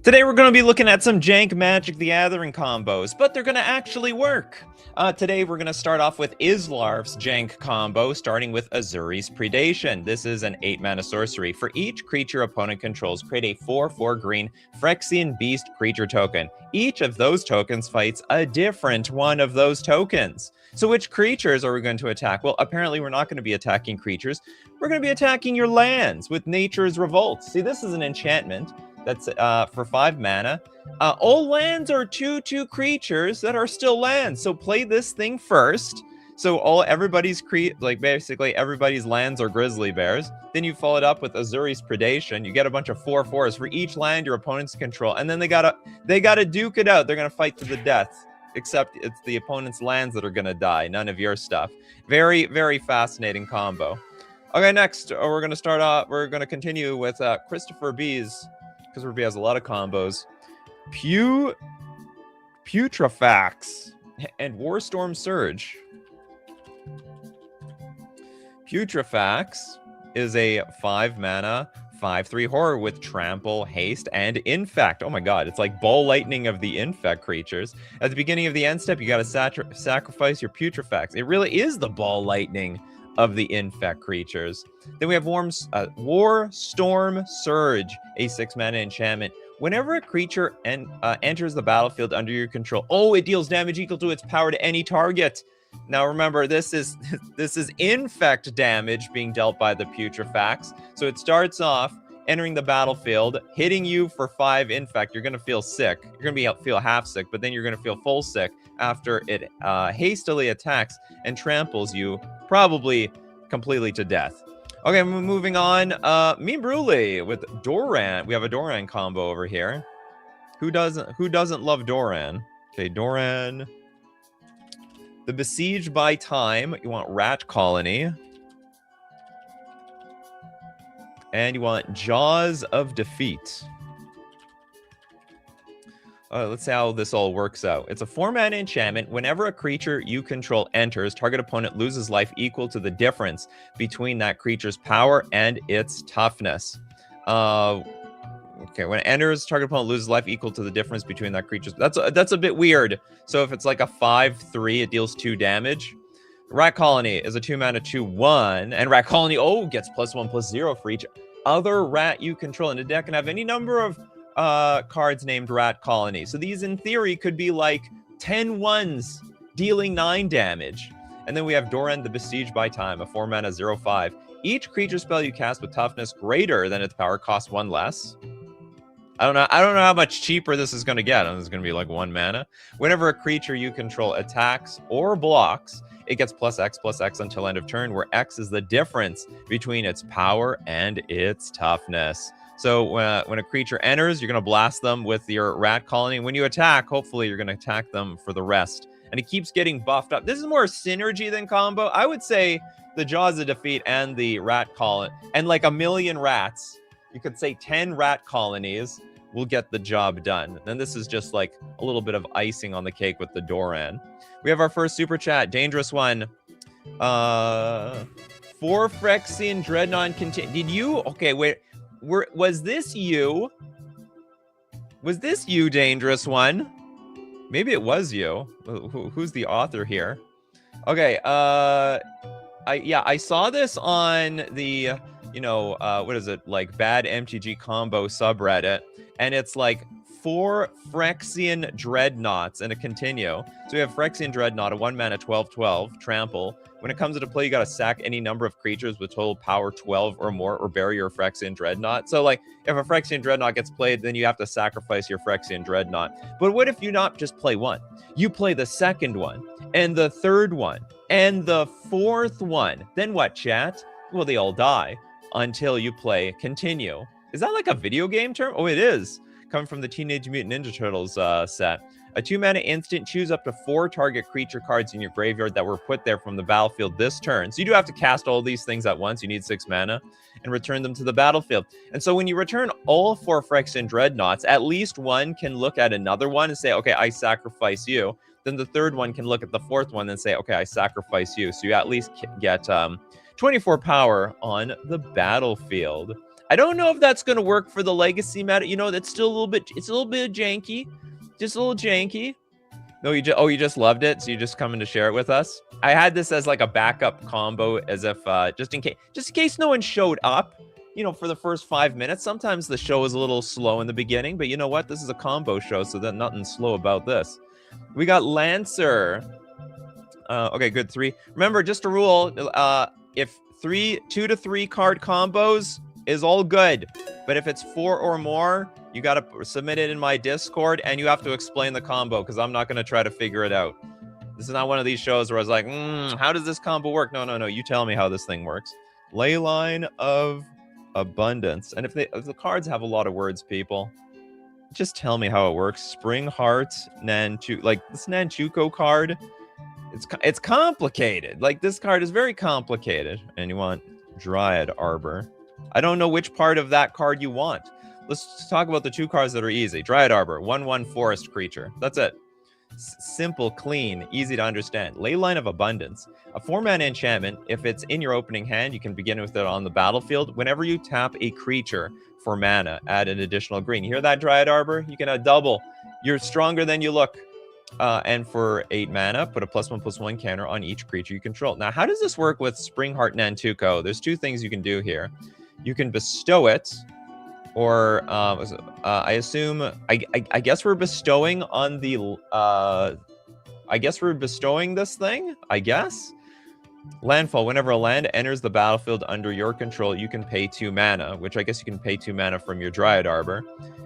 Today we're going to be looking at some jank Magic the Gathering combos, but they're going to actually work. Today we're going to start off with Islarf's jank combo, starting with Azuri's Predation. This is an 8-mana sorcery. For each creature opponent controls, create a 4/4 green Phyrexian Beast creature token. Each of those tokens fights a different one of those tokens. So which creatures are we going to attack? Well, apparently we're not going to be attacking creatures. We're going to be attacking your lands with Nature's Revolt. See, this is an enchantment. That's for 5 mana. All lands are 2/2 creatures that are still lands. So play this thing first. So everybody's basically everybody's lands are grizzly bears. Then you follow it up with Azuri's Predation. You get a bunch of 4/4s for each land your opponents control, and then they gotta duke it out. They're gonna fight to the death. Except it's the opponent's lands that are gonna die, none of your stuff. Very, very fascinating combo. Okay, next we're gonna start off. We're gonna continue with Christopher B's. Christopher B has a lot of combos. Putrefax and Warstorm Surge. Putrefax is a 5-mana 5/3 horror with trample, haste, and infect. Oh my god, it's like ball lightning of the infect creatures. At the beginning of the end step, you gotta sacrifice your Putrefax. It really is the ball lightning of the infect creatures. Then we have Warstorm Surge, a 6-mana enchantment. Whenever a creature enters the battlefield under your control, it deals damage equal to its power to any target. Now remember, this is infect damage being dealt by the Putrefax. So it starts off entering the battlefield, hitting you for 5 infect. You're gonna feel sick. You're gonna feel half sick, but then you're gonna feel full sick after it hastily attacks and tramples you, probably completely to death. Okay, moving on. Mean Brule with Doran. We have a Doran combo over here. Who doesn't love Doran? Okay, Doran. The Besieged by Time. You want Rat Colony. And you want Jaws of Defeat. Let's see how this all works out. It's a 4-mana enchantment. Whenever a creature you control enters, target opponent loses life equal to the difference between that creature's power and its toughness. Okay, when it enters, target opponent loses life equal to the difference between that creature's... That's a bit weird. So if it's like a 5/3, it deals 2 damage. Rat Colony is a 2-mana 2/1, and Rat Colony gets +1/+0 for each other rat you control. And the deck can have any number of cards named Rat Colony. So these, in theory, could be like 10 1s, dealing 9 damage. And then we have Doran the Besieged by Time, a 4-mana 0/5. Each creature spell you cast with toughness greater than its power costs 1 less. I don't know how much cheaper this is going to get. This is going to be like 1 mana. Whenever a creature you control attacks or blocks, it gets +X/+X until end of turn, where X is the difference between its power and its toughness. So when a creature enters, you're going to blast them with your Rat Colony. When you attack, hopefully you're going to attack them for the rest. And it keeps getting buffed up. This is more synergy than combo. I would say the Jaws of Defeat and the Rat Colony, and like 1,000,000 rats. You could say 10 rat colonies will get the job done. And this is just like a little bit of icing on the cake with the Doran. We have our first super chat, Dangerous One. For Phyrexian Dreadnought did you? Okay, wait. Was this you? Was this you, Dangerous One? Maybe it was you. Who's the author here? Okay, I saw this on the, what is it, like Bad MTG Combo subreddit, and it's like 4 Phyrexian Dreadnoughts and a continue. So we have Phyrexian Dreadnought, a 1-mana 12/12 trample. When it comes into play, you got to sack any number of creatures with total power 12 or more, or bury your Phyrexian Dreadnought. So like if a Phyrexian Dreadnought gets played, then you have to sacrifice your Phyrexian Dreadnought. But what if you not just play one? You play the second one, and the third one, and the fourth one. Then what, chat? Well, they all die until you play continue. Is that like a video game term? Oh, it is. Coming from the Teenage Mutant Ninja Turtles set. A 2-mana instant, choose up to 4 target creature cards in your graveyard that were put there from the battlefield this turn. So you do have to cast all these things at once. You need 6 mana and return them to the battlefield. And so when you return all 4 Phyrexian Dreadnoughts, at least one can look at another one and say, okay, I sacrifice you. Then the third one can look at the fourth one and say, okay, I sacrifice you. So you at least get 24 power on the battlefield. I don't know if that's going to work for the legacy meta. You know, that's still a little bit, it's a little bit janky. Just a little janky. No, you just loved it, so you're just coming to share it with us. I had this as like a backup combo, as if just in case no one showed up, you know, for the first 5 minutes. Sometimes the show is a little slow in the beginning, but you know what? This is a combo show, so there's nothing slow about this. We got Lancer. Okay, good. 3. Remember, just a rule, if 2 to 3 card combos is all good, but if it's 4 or more, you got to submit it in my Discord, and you have to explain the combo, because I'm not going to try to figure it out. This is not one of these shows where I was like, how does this combo work? No. You tell me how this thing works. Leyline of Abundance. And if the cards have a lot of words, people, just tell me how it works. Spring Heart, Nanchu, like this Nanchuko card, it's complicated. Like, this card is very complicated. And you want Dryad Arbor. I don't know which part of that card you want. Let's talk about the 2 cards that are easy. Dryad Arbor, 1/1 forest creature. That's it. Simple, clean, easy to understand. Leyline of Abundance. A 4-mana enchantment. If it's in your opening hand, you can begin with it on the battlefield. Whenever you tap a creature for mana, add an additional green. You hear that, Dryad Arbor? You can add double. You're stronger than you look. And for 8 mana, put a +1/+1 counter on each creature you control. Now, how does this work with Springheart Nantuko? There's 2 things you can do here. You can bestow it, or I assume, I guess we're bestowing on the, I guess we're bestowing this thing, I guess? Landfall. Whenever a land enters the battlefield under your control, you can pay 2 mana, which I guess you can pay 2 mana from your Dryad Arbor.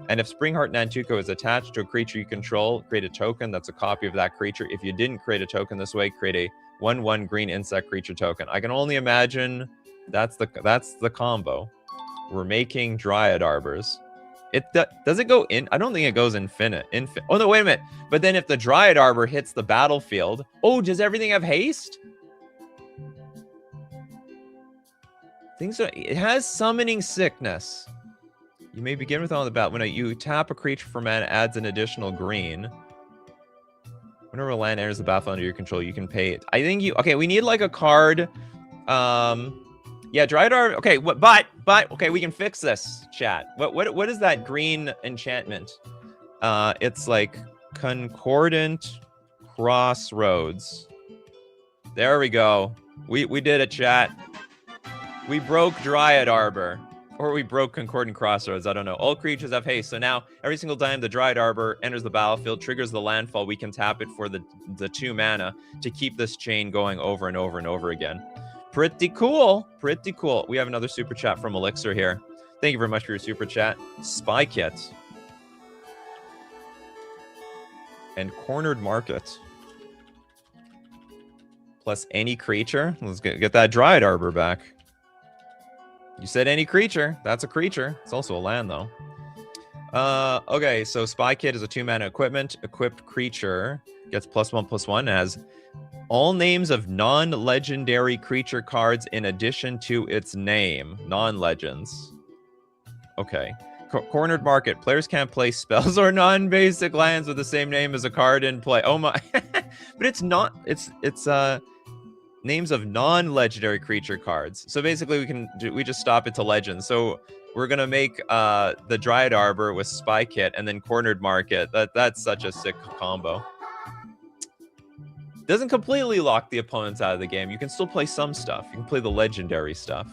And if Springheart Nantuko is attached to a creature you control, create a token that's a copy of that creature. If you didn't create a token this way, create a 1/1 green insect creature token. I can only imagine that's the combo. We're making Dryad Arbors. Does it go in? I don't think it goes infinite. Oh, no, wait a minute. But then if the Dryad Arbor hits the battlefield, oh, does everything have haste? It has Summoning Sickness. You may begin with on the bat. When you tap a creature for mana, adds an additional green. Whenever a land enters the battlefield under your control, you can pay it. I think okay, we need like a card. Yeah, Dryad Arbor. Okay, but okay, we can fix this, chat. What is that green enchantment? It's like Concordant Crossroads. There we go. We did it, chat. We broke Dryad Arbor. Or we broke Concordant Crossroads. I don't know. All creatures have haste. So now, every single time the Dryad Arbor enters the battlefield, triggers the landfall, we can tap it for the 2 mana to keep this chain going over and over and over again. Pretty cool. Pretty cool. We have another super chat from Elixir here. Thank you very much for your super chat. Spy Kit. And Cornered Market. Plus any creature. Let's get that Dryad Arbor back. You said any creature. That's a creature. It's also a land, though. Okay, so Spy Kit is a 2-mana equipment. Equipped creature gets +1/+1 and has all names of non-legendary creature cards in addition to its name. Non-legends. Okay. Cornered Market. Players can't play spells or non-basic lands with the same name as a card in play. Oh my. But it's not. It's names of non-legendary creature cards. So basically we just stop it to legends. So we're gonna make the Dryad Arbor with Spy Kit and then Cornered Market. That's such a sick combo. Doesn't completely lock the opponents out of the game. You can still play some stuff. You can play the legendary stuff.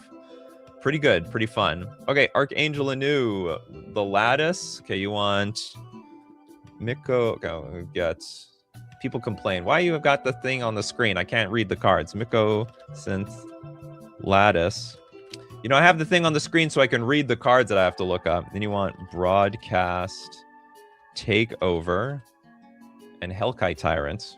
Pretty good, pretty fun. Okay, Archangel Anu, the Lattice. Okay, you want Miko. Okay, we've got people complain. Why you have got the thing on the screen? I can't read the cards. Miko, Synth, Lattice. You know, I have the thing on the screen so I can read the cards that I have to look up. Then you want Broadcast, Takeover, and Hellkite Tyrant.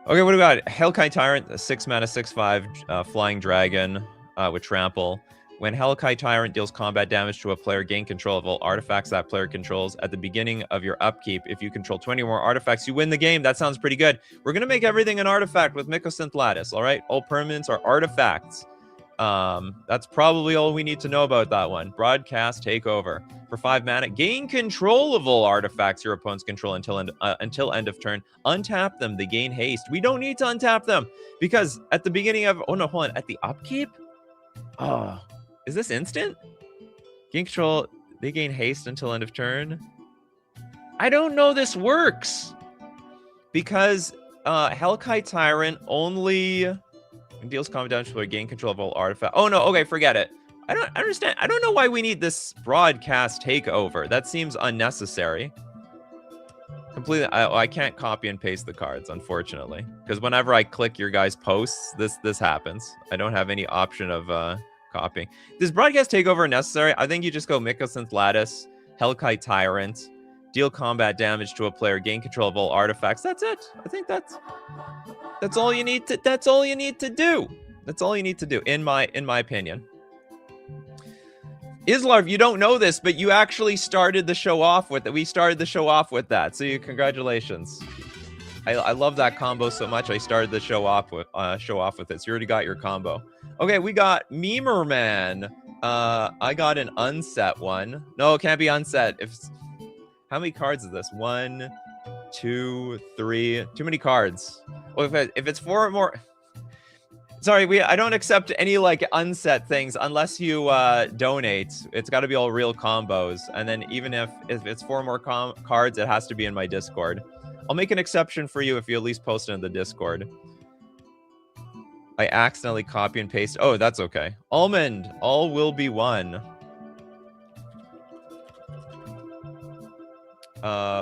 Okay, what about Hellkite Tyrant? A 6-mana, 6/5 flying dragon with trample. When Hellkite Tyrant deals combat damage to a player, gain control of all artifacts that player controls. At the beginning of your upkeep, if you control 20 more artifacts, you win the game. That sounds pretty good. We're going to make everything an artifact with Mycosynth Lattice, all right? All permanents are artifacts. That's probably all we need to know about that one. Broadcast Takeover. For 5 mana, gain control of all artifacts your opponents control until end of turn. Untap them. They gain haste. We don't need to untap them because at the beginning of... Oh, no, hold on. At the upkeep? Oh, is this instant? Gain control. They gain haste until end of turn. I don't know this works. Because Hellkite Tyrant only deals combat damage to gain control of all artifacts. Oh no, okay, forget it. I don't understand. I don't know why we need this broadcast takeover. That seems unnecessary. Completely, I can't copy and paste the cards, unfortunately, because whenever I click your guys' posts, this happens. I don't have any option of copying. Is broadcast takeover necessary? I think you just go Mycosynth Lattice, Hellkite Tyrant, deal combat damage to a player, gain control of all artifacts. That's it. I think that's all you need to. That's all you need to do. That's all you need to do, in my opinion. Islarv, you don't know this, but you actually started the show off with it. We started the show off with that, so congratulations. I love that combo so much. I started the show off with it. So you already got your combo. Okay, we got Memer Man. I got an unset one. No, it can't be unset. How many cards is this? 1, 2, 3. Too many cards. Well, if it's 4 or more. Sorry, I don't accept any like unset things unless you donate. It's got to be all real combos, and then even if it's 4 or more cards, it has to be in my Discord. I'll make an exception for you if you at least post it in the Discord. I accidentally copy and paste. Oh, that's okay. Almond, all will be one.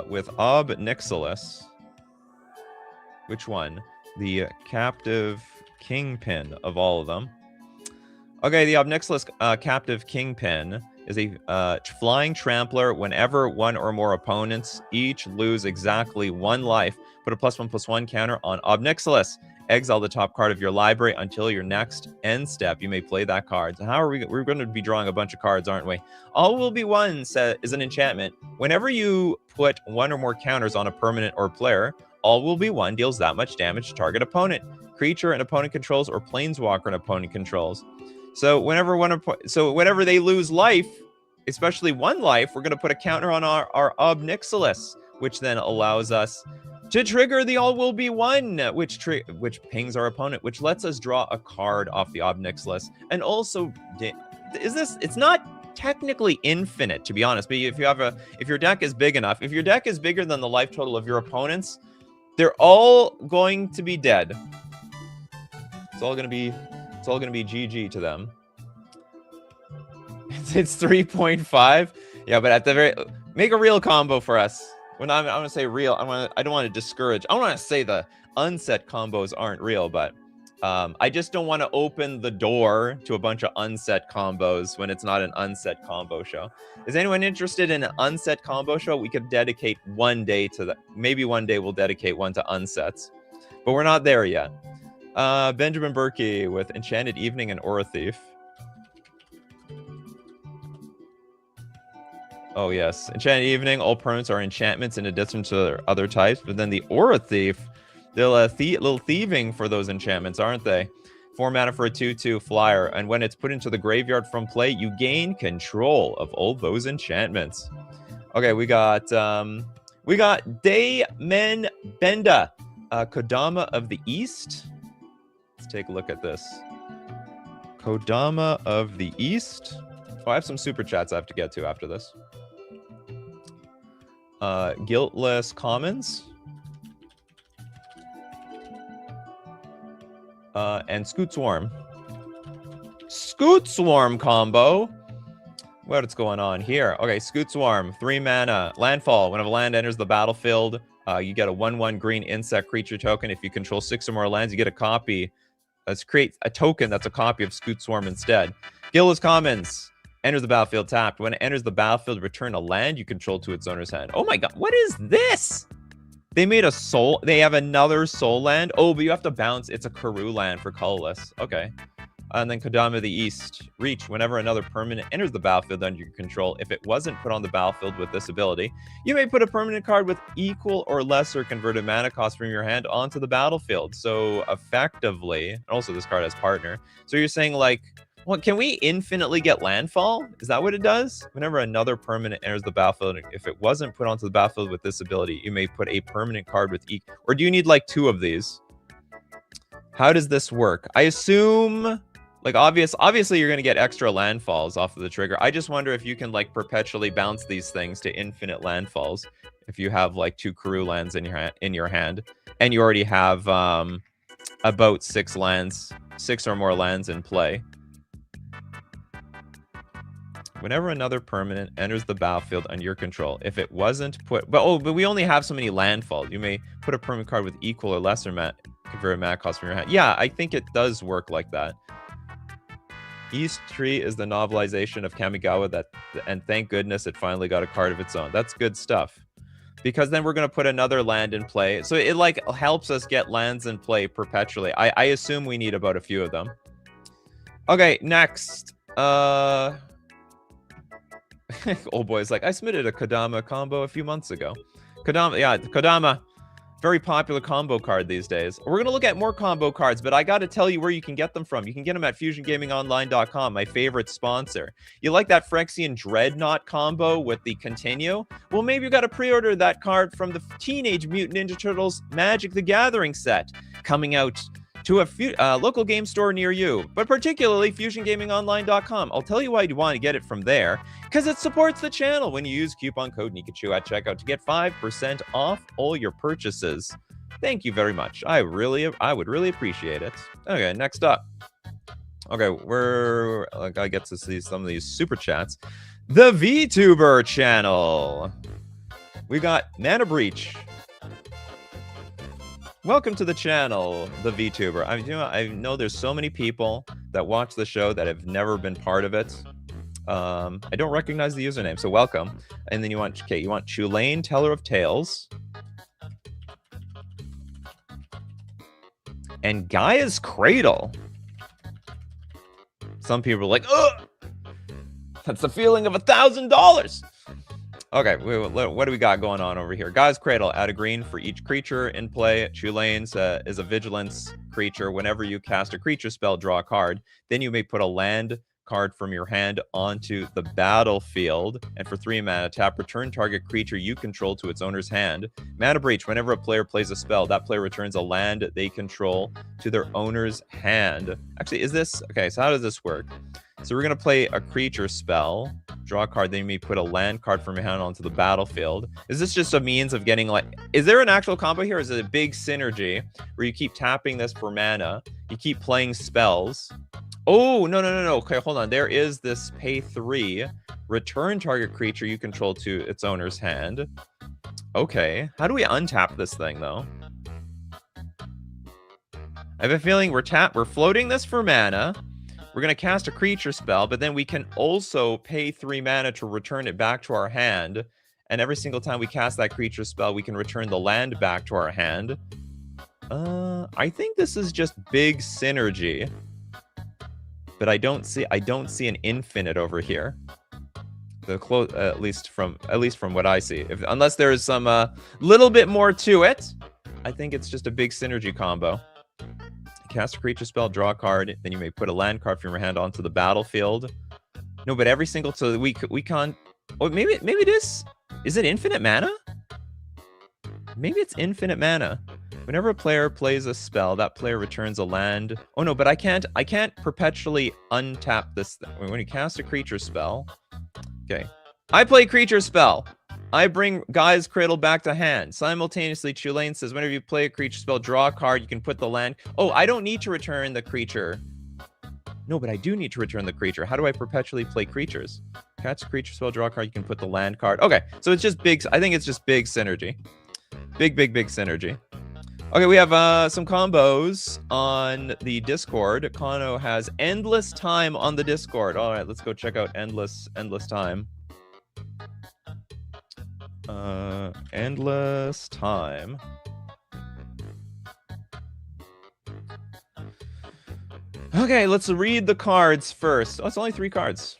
With Ob Nixilis. Which one? The Captive Kingpin of all of them. Okay, the Ob Nixilis Captive Kingpin is a flying trampler. Whenever one or more opponents each lose exactly 1 life, put a +1/+1 counter on Ob Nixilis. Exile the top card of your library until your next end step. You may play that card. So how are we're going to be drawing a bunch of cards, aren't we? All will be one is an enchantment. Whenever you put 1 or more counters on a permanent or player, all will be one deals that much damage to target opponent, creature an opponent controls, or planeswalker an opponent controls. So whenever they lose life, especially 1 life, we're going to put a counter on our Ob Nixilis, which then allows us to trigger the all will be one, which pings our opponent, which lets us draw a card off the Ob Nixilis. And also, it's not technically infinite, to be honest, but if your deck is big enough, if your deck is bigger than the life total of your opponents, they're all going to be dead. It's all gonna be GG to them. It's 3.5. Yeah, but at the very make a real combo for us. When I'm gonna say real, I don't want to discourage. I don't want to say the unset combos aren't real, but I just don't want to open the door to a bunch of unset combos when it's not an unset combo show. Is anyone interested in an unset combo show? We could dedicate 1 day to that. Maybe one day we'll dedicate one to unsets, but we're not there yet. Benjamin Berkey with Enchanted Evening and Aura Thief. Oh, yes. Enchanted Evening, all permanents are enchantments in addition to their other types. But then the Aura Thief, they're little thieving for those enchantments, aren't they? 4 mana for a 2/2 flyer. And when it's put into the graveyard from play, you gain control of all those enchantments. Okay, we got Day Men Benda, Kodama of the East. Let's take a look at this. Kodama of the East. Oh, I have some super chats I have to get to after this. Guiltless Commons. And Scoot Swarm. Scoot Swarm combo. What's going on here? Okay, Scoot Swarm, 3 mana. Landfall. Whenever a land enters the battlefield, you get a 1/1 green insect creature token. If you control 6 or more lands, you get a copy. Let's create a token that's a copy of Scoot Swarm instead. Guiltless Commons. Enters the battlefield tapped. When it enters the battlefield, return a land you control to its owner's hand. Oh my god, what is this? They made a soul. They have another soul land. Oh, but you have to bounce. It's a Karoo land for colorless. Okay. And then Kodama of the East. Reach. Whenever another permanent enters the battlefield under your control, if it wasn't put on the battlefield with this ability, you may put a permanent card with equal or lesser converted mana cost from your hand onto the battlefield. So effectively, and also this card has partner. So you're saying like, well, can we infinitely get landfall? Is that what it does? Whenever another permanent enters the battlefield, if it wasn't put onto the battlefield with this ability, you may put a permanent card with equal. Or do you need like 2 of these? How does this work? I assume Like, obviously, you're going to get extra landfalls off of the trigger. I just wonder if you can, like, perpetually bounce these things to infinite landfalls. If you have, like, 2 Karoo lands in your hand, and you already have about 6 or more lands in play. Whenever another permanent enters the battlefield under your control, if it wasn't put... But we only have so many landfalls. You may put a permanent card with equal or lesser convert mana cost from your hand. Yeah, I think it does work like that. East Tree is the novelization of Kamigawa, and thank goodness it finally got a card of its own. That's good stuff. Because then we're going to put another land in play. So it, like, helps us get lands in play perpetually. I assume we need about a few of them. Okay, next. Old boy's like, I submitted a Kodama combo a few months ago. Kodama, very popular combo card these days. We're going to look at more combo cards, but I got to tell you where you can get them from. You can get them at FusionGamingOnline.com, my favorite sponsor. You like that Phyrexian Dreadnought combo with the Continue? Well, maybe you got to pre-order that card from the Teenage Mutant Ninja Turtles Magic the Gathering set, coming out to a local game store near you, but particularly FusionGamingOnline.com. I'll tell you why you want to get it from there, because it supports the channel when you use coupon code Nikachu at checkout to get 5% off all your purchases. Thank you very much. I would really appreciate it. Okay, next up. Okay, I gotta get to see some of these super chats. The VTuber channel. We got Mana Breach. Welcome to the channel, the VTuber. I know there's so many people that watch the show that have never been part of it. I don't recognize the username, so welcome. And then you want Chulane, Teller of Tales. And Gaia's Cradle. Some people are like, ugh! That's the feeling of $1,000! Okay, what do we got going on over here? Gaia's Cradle, add a green for each creature in play. Chulane's is a vigilance creature. Whenever you cast a creature spell, draw a card. Then you may put a land card from your hand onto the battlefield. And for 3 mana, tap return target creature you control to its owner's hand. Mana Breach, whenever a player plays a spell, that player returns a land they control to their owner's hand. Actually, okay, so how does this work? So we're going to play a creature spell, draw a card, then you may put a land card from your hand onto the battlefield. Is this just a means of getting, like, is there an actual combo here? Or is it a big synergy where you keep tapping this for mana, you keep playing spells? Oh, no. Okay, hold on. There is this pay 3, return target creature you control to its owner's hand. Okay, how do we untap this thing, though? I have a feeling we're floating this for mana. We're going to cast a creature spell, but then we can also pay 3 mana to return it back to our hand. And every single time we cast that creature spell, we can return the land back to our hand. I think this is just big synergy. But I don't see an infinite over here. At least from what I see. Unless there is some little bit more to it, I think it's just a big synergy combo. Cast a creature spell, draw a card, then you may put a land card from your hand onto the battlefield. No, but every single, so we can't. Oh, maybe it is. Is it infinite mana? Maybe it's infinite mana. Whenever a player plays a spell, that player returns a land. Oh no, but I can't perpetually untap this thing. When you cast a creature spell, okay, I play creature spell. I bring Gaia's Cradle back to hand. Simultaneously, Chulane says, whenever you play a creature spell, draw a card, you can put the land. Oh, I don't need to return the creature. No, but I do need to return the creature. How do I perpetually play creatures? Cast a creature spell, draw a card, you can put the land card. Okay, so it's just big. I think it's just big synergy. Big synergy. Okay, we have some combos on the Discord. Kano has Endless Time on the Discord. All right, let's go check out Endless Time. Endless Time. Okay, let's read the cards first. Oh, it's only 3 cards.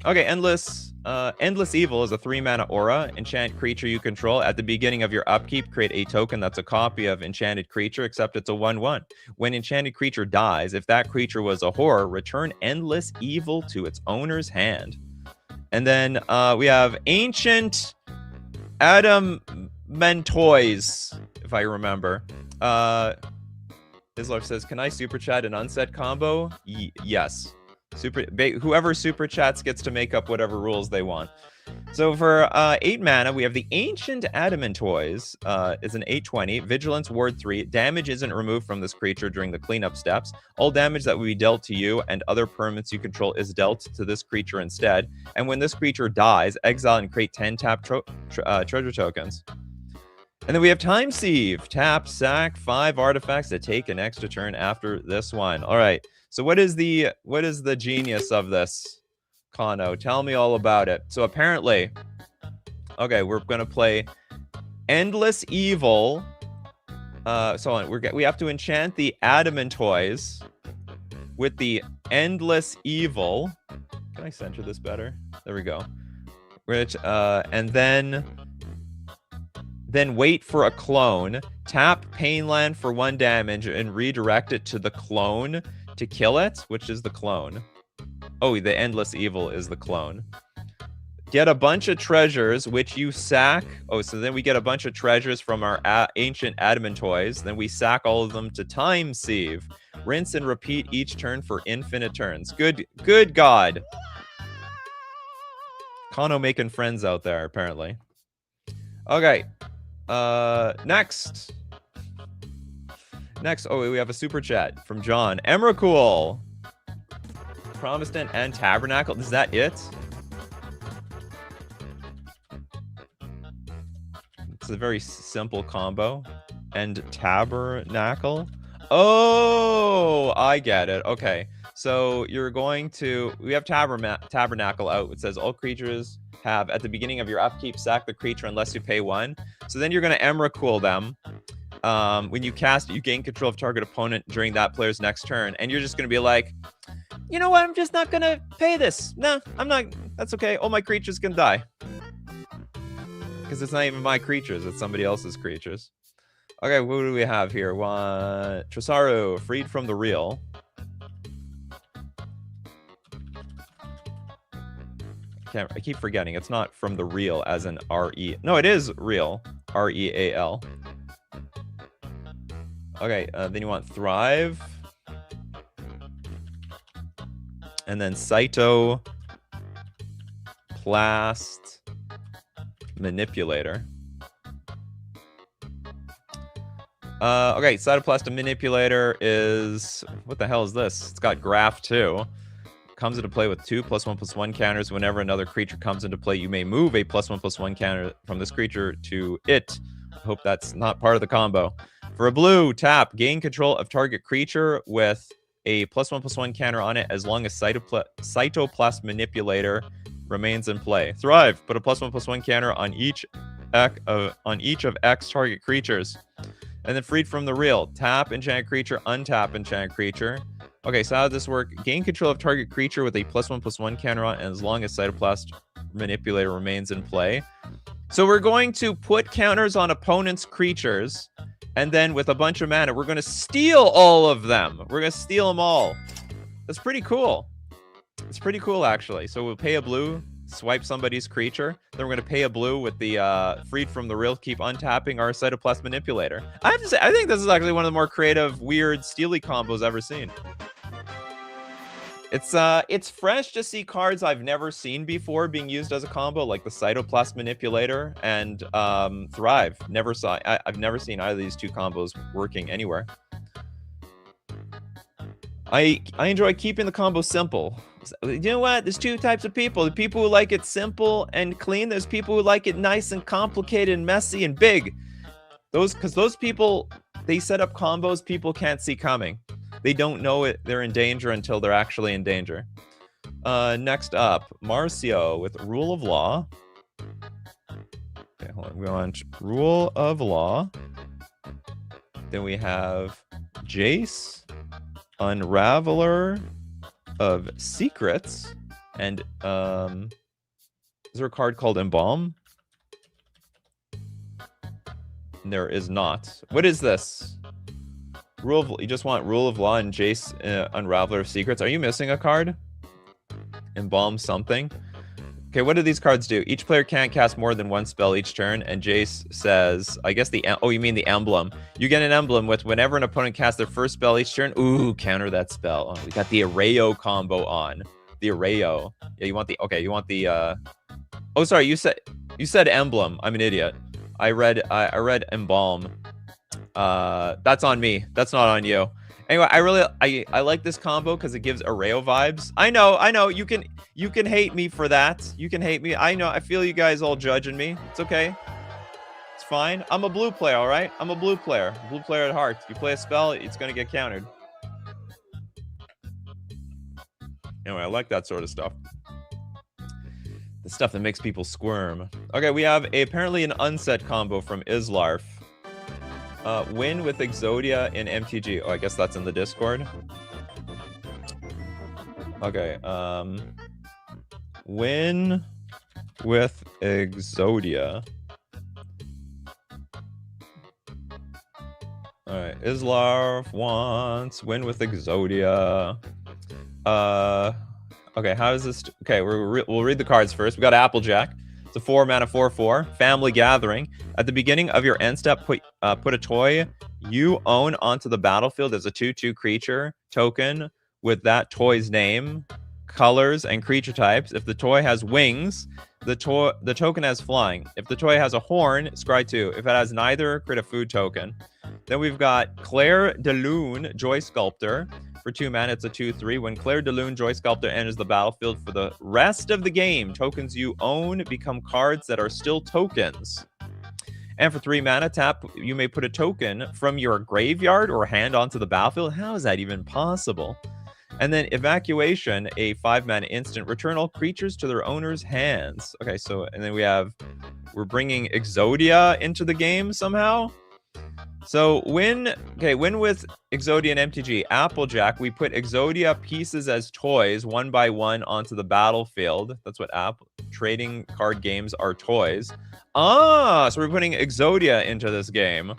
Okay, Endless Evil is a 3-mana aura. Enchant creature you control. At the beginning of your upkeep, create a token that's a copy of enchanted creature, except it's a 1/1. When enchanted creature dies, if that creature was a horror, return Endless Evil to its owner's hand. And then we have Ancient Adam Mentoys, if I remember. Islar says, can I super chat an unset combo? Yes. Whoever super chats gets to make up whatever rules they want. So for 8 mana, we have the Ancient Adamantoise. It's an 8/20. Vigilance, Ward 3. Damage isn't removed from this creature during the cleanup steps. All damage that will be dealt to you and other permanents you control is dealt to this creature instead. And when this creature dies, exile and create 10 tap treasure tokens. And then we have Time Sieve. Tap, sack 5 artifacts that take an extra turn after this one. All right. So what is the genius of this, Kano? Tell me all about it. So apparently, okay, we're gonna play Endless Evil. We have to enchant the Adamantoise with the Endless Evil. Can I center this better? There we go. Which and then wait for a clone. Tap Painland for 1 damage and redirect it to the clone to kill it, which is the clone. Oh, the Endless Evil is the clone. Get a bunch of treasures, which you sack. Oh, so then we get a bunch of treasures from our Ancient Adamantoise. Then we sack all of them to Time Sieve. Rinse and repeat each turn for infinite turns. Good God. Kano making friends out there, apparently. Okay. Next, oh, we have a super chat from John. Emrakul, Promistant, and Tabernacle. Is that it? It's a very simple combo. And Tabernacle. Oh, I get it. Okay, so you're going to... We have Tabernacle out. It says all creatures have, at the beginning of your upkeep, sack the creature unless you pay 1. So then you're going to Emrakul them. When you cast it, you gain control of target opponent during that player's next turn. And you're just going to be like, you know what? I'm just not going to pay this. No, I'm not. That's okay. All my creatures can die. Because it's not even my creatures. It's somebody else's creatures. Okay, what do we have here? Tresaru, freed from the real. I keep forgetting. It's not from the real as in R-E. No, it is real. R-E-A-L. Okay, then you want Thrive. And then Cytoplast Manipulator. Okay, Cytoplast Manipulator is... What the hell is this? It's got Graph too. Comes into play with 2 +1/+1 counters. Whenever another creature comes into play, you may move a +1/+1 counter from this creature to it. I hope that's not part of the combo. For a blue, tap, gain control of target creature with a +1/+1 counter on it as long as Cytoplast Manipulator remains in play. Thrive, put a +1/+1 counter on each of X target creatures. And then freed from the real, tap enchant creature, untap enchant creature. Okay, so how does this work? Gain control of target creature with a +1/+1 counter on, and as long as Cytoplast Manipulator remains in play. So we're going to put counters on opponents' creatures, and then with a bunch of mana, we're going to steal all of them. We're going to steal them all. That's pretty cool. It's pretty cool, actually. So we'll pay a blue, swipe somebody's creature. Then we're going to pay a blue with the freed from the real, keep untapping our Cytoplast Manipulator. I have to say, I think this is actually one of the more creative, weird, steely combos I've ever seen. It's fresh to see cards I've never seen before being used as a combo, like the Cytoplast Manipulator and Thrive. I've never seen either of these two combos working anywhere. I enjoy keeping the combo simple. You know what? There's 2 types of people. The people who like it simple and clean. There's people who like it nice and complicated and messy and big. Because those people, they set up combos people can't see coming. They don't know it. They're in danger until they're actually in danger. Next up, Marcio with Rule of Law. Okay, hold on. We want Rule of Law. Then we have Jace, Unraveler of Secrets. And is there a card called Embalm? There is not. What is this? You just want Rule of Law and Jace, Unraveler of Secrets. Are you missing a card? Embalm something? Okay, what do these cards do? Each player can't cast more than one spell each turn, and Jace says, I guess oh, you mean the emblem. You get an emblem with whenever an opponent casts their first spell each turn. Ooh, counter that spell. Oh, we got the Arrayo combo on. The Arrayo. Yeah, you want the, okay, you want the, oh, sorry, you said emblem. I'm an idiot. I read embalm. That's on me. That's not on you. Anyway, I like this combo because it gives Arrayo vibes. I know. You can hate me for that. You can hate me. I know. I feel you guys all judging me. It's okay. It's fine. I'm a blue player, all right? I'm a blue player. Blue player at heart. You play a spell, it's gonna get countered. Anyway, I like that sort of stuff. The stuff that makes people squirm. Okay, we have apparently an unset combo from Islarf. Win with Exodia in MTG. Oh, I guess that's in the Discord. Okay. Win with Exodia. All right. Islarf wants win with Exodia. Okay. How does this? Okay, we'll read the cards first. We got Applejack. It's a 4-mana 4/4 Family Gathering. At the beginning of your end step, put a toy you own onto the battlefield as a 2/2 creature token with that toy's name, colors, and creature types. If the toy has wings, the token has flying. If the toy has a horn, scry 2. If it has neither, create a food token. Then we've got Claire de Lune, Joy Sculptor. For 2 mana, it's a 2/3. When Claire de Lune, Joy Sculptor enters the battlefield for the rest of the game, tokens you own become cards that are still tokens. And for 3 mana, tap, you may put a token from your graveyard or hand onto the battlefield. How is that even possible? And then Evacuation, a 5-mana instant. Return all creatures to their owner's hands. Okay, so, and then we're bringing Exodia into the game somehow. So win with Exodia and MTG. Applejack, we put Exodia pieces as toys, 1 by 1, onto the battlefield. That's what trading card games are, toys. So we're putting Exodia into this game.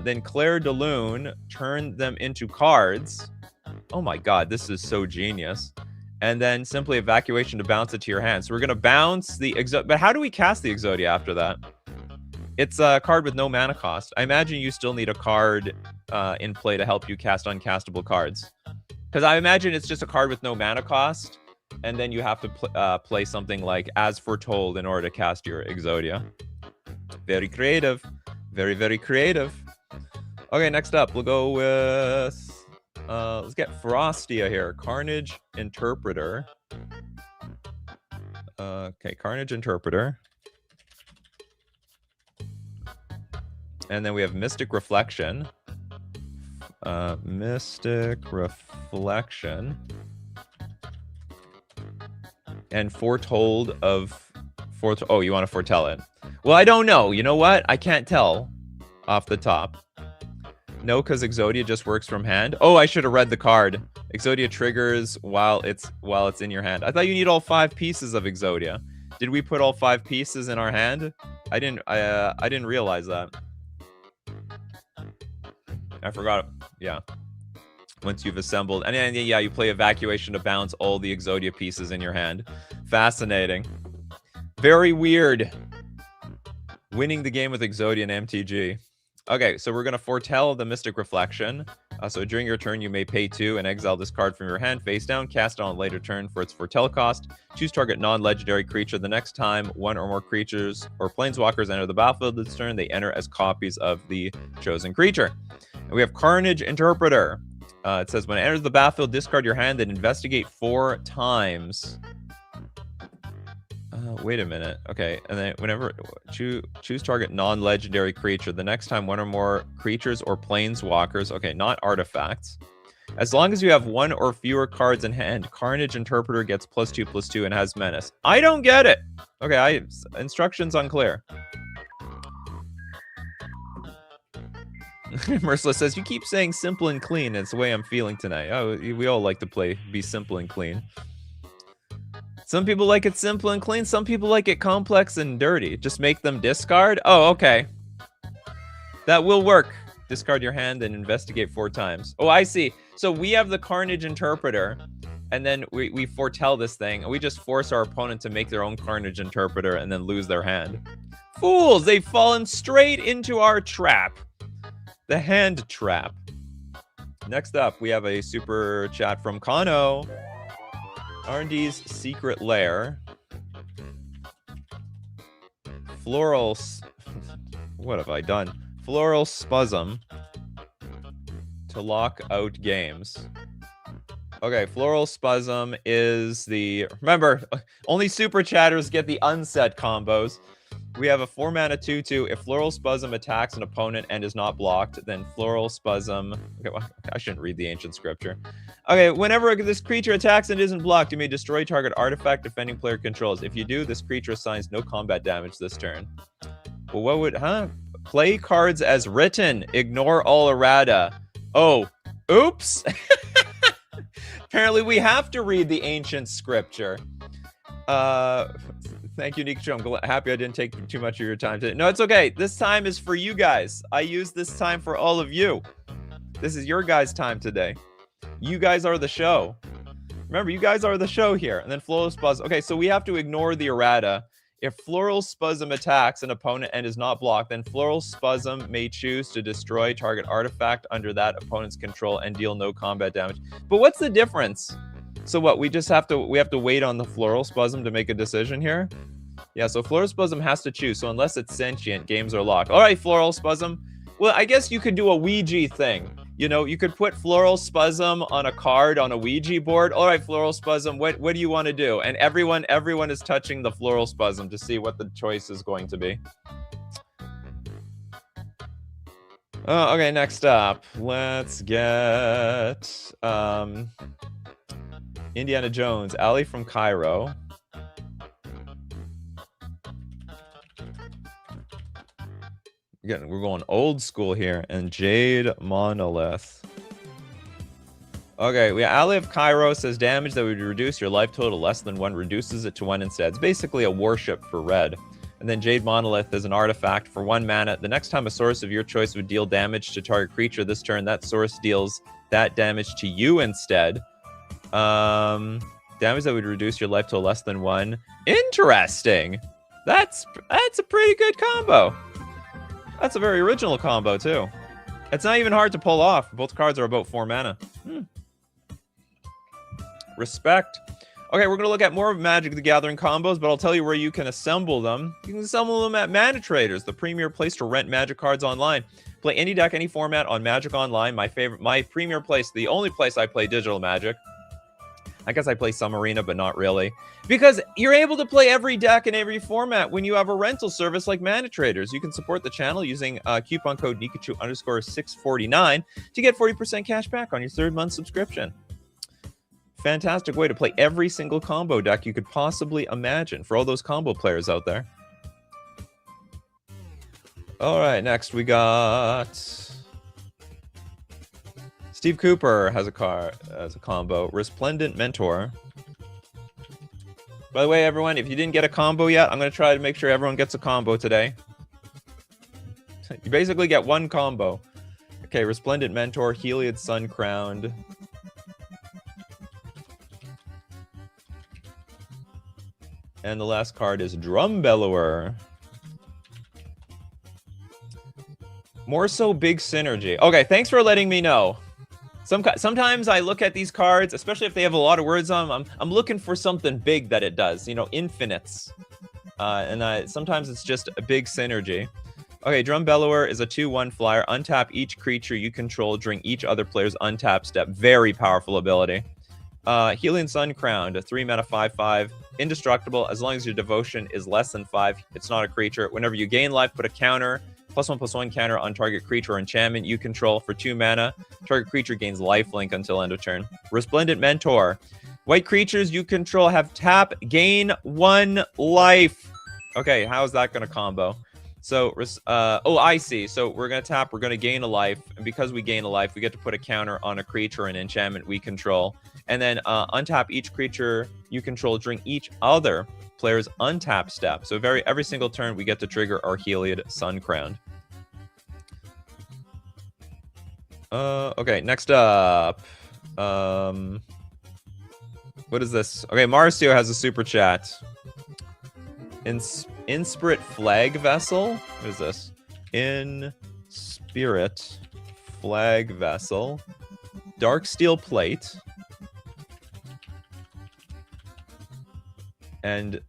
Then Claire de Lune, turn them into cards. Oh my god, this is so genius. And then simply Evacuation to bounce it to your hand. So we're going to bounce the Exodia. But how do we cast the Exodia after that? It's a card with no mana cost. I imagine you still need a card in play to help you cast uncastable cards. Because I imagine it's just a card with no mana cost, and then you have to play something like As Foretold in order to cast your Exodia. Very creative. Very, very creative. Okay, next up, we'll go with... let's get Frostia here. Carnage Interpreter. Okay, Carnage Interpreter. And then we have Mystic Reflection. Mystic Reflection. And Foretold of... Oh, you want to foretell it? Well, I don't know. You know what? I can't tell off the top. No, because Exodia just works from hand. Oh, I should have read the card. Exodia triggers while it's in your hand. I thought you need all 5 pieces of Exodia. Did we put all 5 pieces in our hand? I didn't realize that. I forgot. Yeah. Once you've assembled. And then, yeah, you play Evacuation to bounce all the Exodia pieces in your hand. Fascinating. Very weird. Winning the game with Exodia and MTG. Okay, so we're going to foretell the Mystic Reflection. So during your turn, you may pay 2 and exile this card from your hand face down. Cast it on a later turn for its foretell cost. Choose target non-legendary creature. The next time 1 or more creatures or planeswalkers enter the battlefield this turn, they enter as copies of the chosen creature. And we have Carnage Interpreter. It says, when it enters the battlefield, discard your hand and investigate 4 times. Wait a minute. Okay, and then whenever choose target non-legendary creature. The next time 1 or more creatures or planeswalkers. Okay, not artifacts. As long as you have 1 or fewer cards in hand, Carnage Interpreter gets +2/+2 and has menace. I don't get it. Okay, instructions unclear. Merciless says, you keep saying simple and clean. It's the way I'm feeling tonight. Oh, we all like to be simple and clean. Some people like it simple and clean. Some people like it complex and dirty. Just make them discard? Oh, okay. That will work. Discard your hand and investigate 4 times. Oh, I see. So we have the Carnage Interpreter. And then we foretell this thing, and we just force our opponent to make their own Carnage Interpreter and then lose their hand. Fools! They've fallen straight into our trap. The hand trap. Next up, we have a super chat from Kano. R&D's Secret Lair. Floral... What have I done? Floral Spasm. To lock out games. Okay, Floral Spasm is the... Remember, only super chatters get the unset combos. We have a 4-mana 2/2. If Floral Spasm attacks an opponent and is not blocked, then Floral Spasm... Okay, well, I shouldn't read the ancient scripture. Okay, whenever this creature attacks and isn't blocked, you may destroy target artifact defending player controls. If you do, this creature assigns no combat damage this turn. Well, what would... Huh? Play cards as written. Ignore all errata. Oh, oops. Apparently, we have to read the ancient scripture. Thank you, Nikachu. I'm happy I didn't take too much of your time today. No, it's okay. This time is for you guys. I use this time for all of you. This is your guys' time today. You guys are the show. Remember, you guys are the show here. And then Floral Spasm. Okay, so we have to ignore the errata. If Floral Spasm attacks an opponent and is not blocked, then Floral Spasm may choose to destroy target artifact under that opponent's control and deal no combat damage. But what's the difference? So what, we have to wait on the Floral Spasm to make a decision here? Yeah, so Floral Spasm has to choose. So unless it's sentient, games are locked. All right, Floral Spasm. Well, I guess you could do a Ouija thing. You know, you could put Floral Spasm on a card on a Ouija board. All right, Floral Spasm, what do you want to do? And everyone is touching the Floral Spasm to see what the choice is going to be. Okay, next up, let's get Indiana Jones, Ali from Cairo. Again, we're going old school here. And Jade Monolith. Okay, we Ali of Cairo says damage that would reduce your life total less than 1 reduces it to 1 instead. It's basically a worship for red. And then Jade Monolith is an artifact for 1 mana. The next time a source of your choice would deal damage to target creature this turn, that source deals that damage to you instead. Damage that would reduce your life total less than 1. Interesting. That's a pretty good combo. That's a very original combo, too. It's not even hard to pull off. Both cards are about 4 mana. Respect. Okay, we're going to look at more of Magic the Gathering combos, but I'll tell you where you can assemble them. You can assemble them at Mana Traders, the premier place to rent Magic cards online. Play any deck, any format on Magic Online. My premier place, the only place I play digital Magic. I guess I play some Arena, but not really. Because you're able to play every deck in every format when you have a rental service like Mana Traders. You can support the channel using coupon code Nikachu_649 to get 40% cash back on your 3rd month subscription. Fantastic way to play every single combo deck you could possibly imagine for all those combo players out there. All right, next we got... Steve Cooper has a card as a combo. Resplendent Mentor. By the way, everyone, if you didn't get a combo yet, I'm going to try to make sure everyone gets a combo today. You basically get 1 combo. Okay, Resplendent Mentor, Heliod Sun Crowned. And the last card is Drum Bellower. More so big synergy. Okay, thanks for letting me know. Sometimes I look at these cards, especially if they have a lot of words on them, I'm looking for something big that it does, you know, infinites. Sometimes it's just a big synergy. Okay, Drum Bellower is a 2/1 flyer. Untap each creature you control during each other player's untap step. Very powerful ability. Heliod Sun Crowned, a 3-mana 5/5. Indestructible, as long as your devotion is less than 5. It's not a creature. Whenever you gain life, put a counter. +1/+1 counter on target creature or enchantment you control for 2 mana. Target creature gains lifelink until end of turn. Resplendent Mentor. White creatures you control have tap, gain 1 life. Okay, how is that going to combo? So, oh, I see. So we're going to tap, we're going to gain a life. And because we gain a life, we get to put a counter on a creature or an enchantment we control. And then untap each creature you control during each other player's untap step. So every single turn, we get to trigger our Heliod Sun Crowned. Okay, next up. What is this? Okay, Marcio has a super chat. Inspirit Flag Vessel? What is this? Inspirit Flag Vessel. Dark Steel Plate. And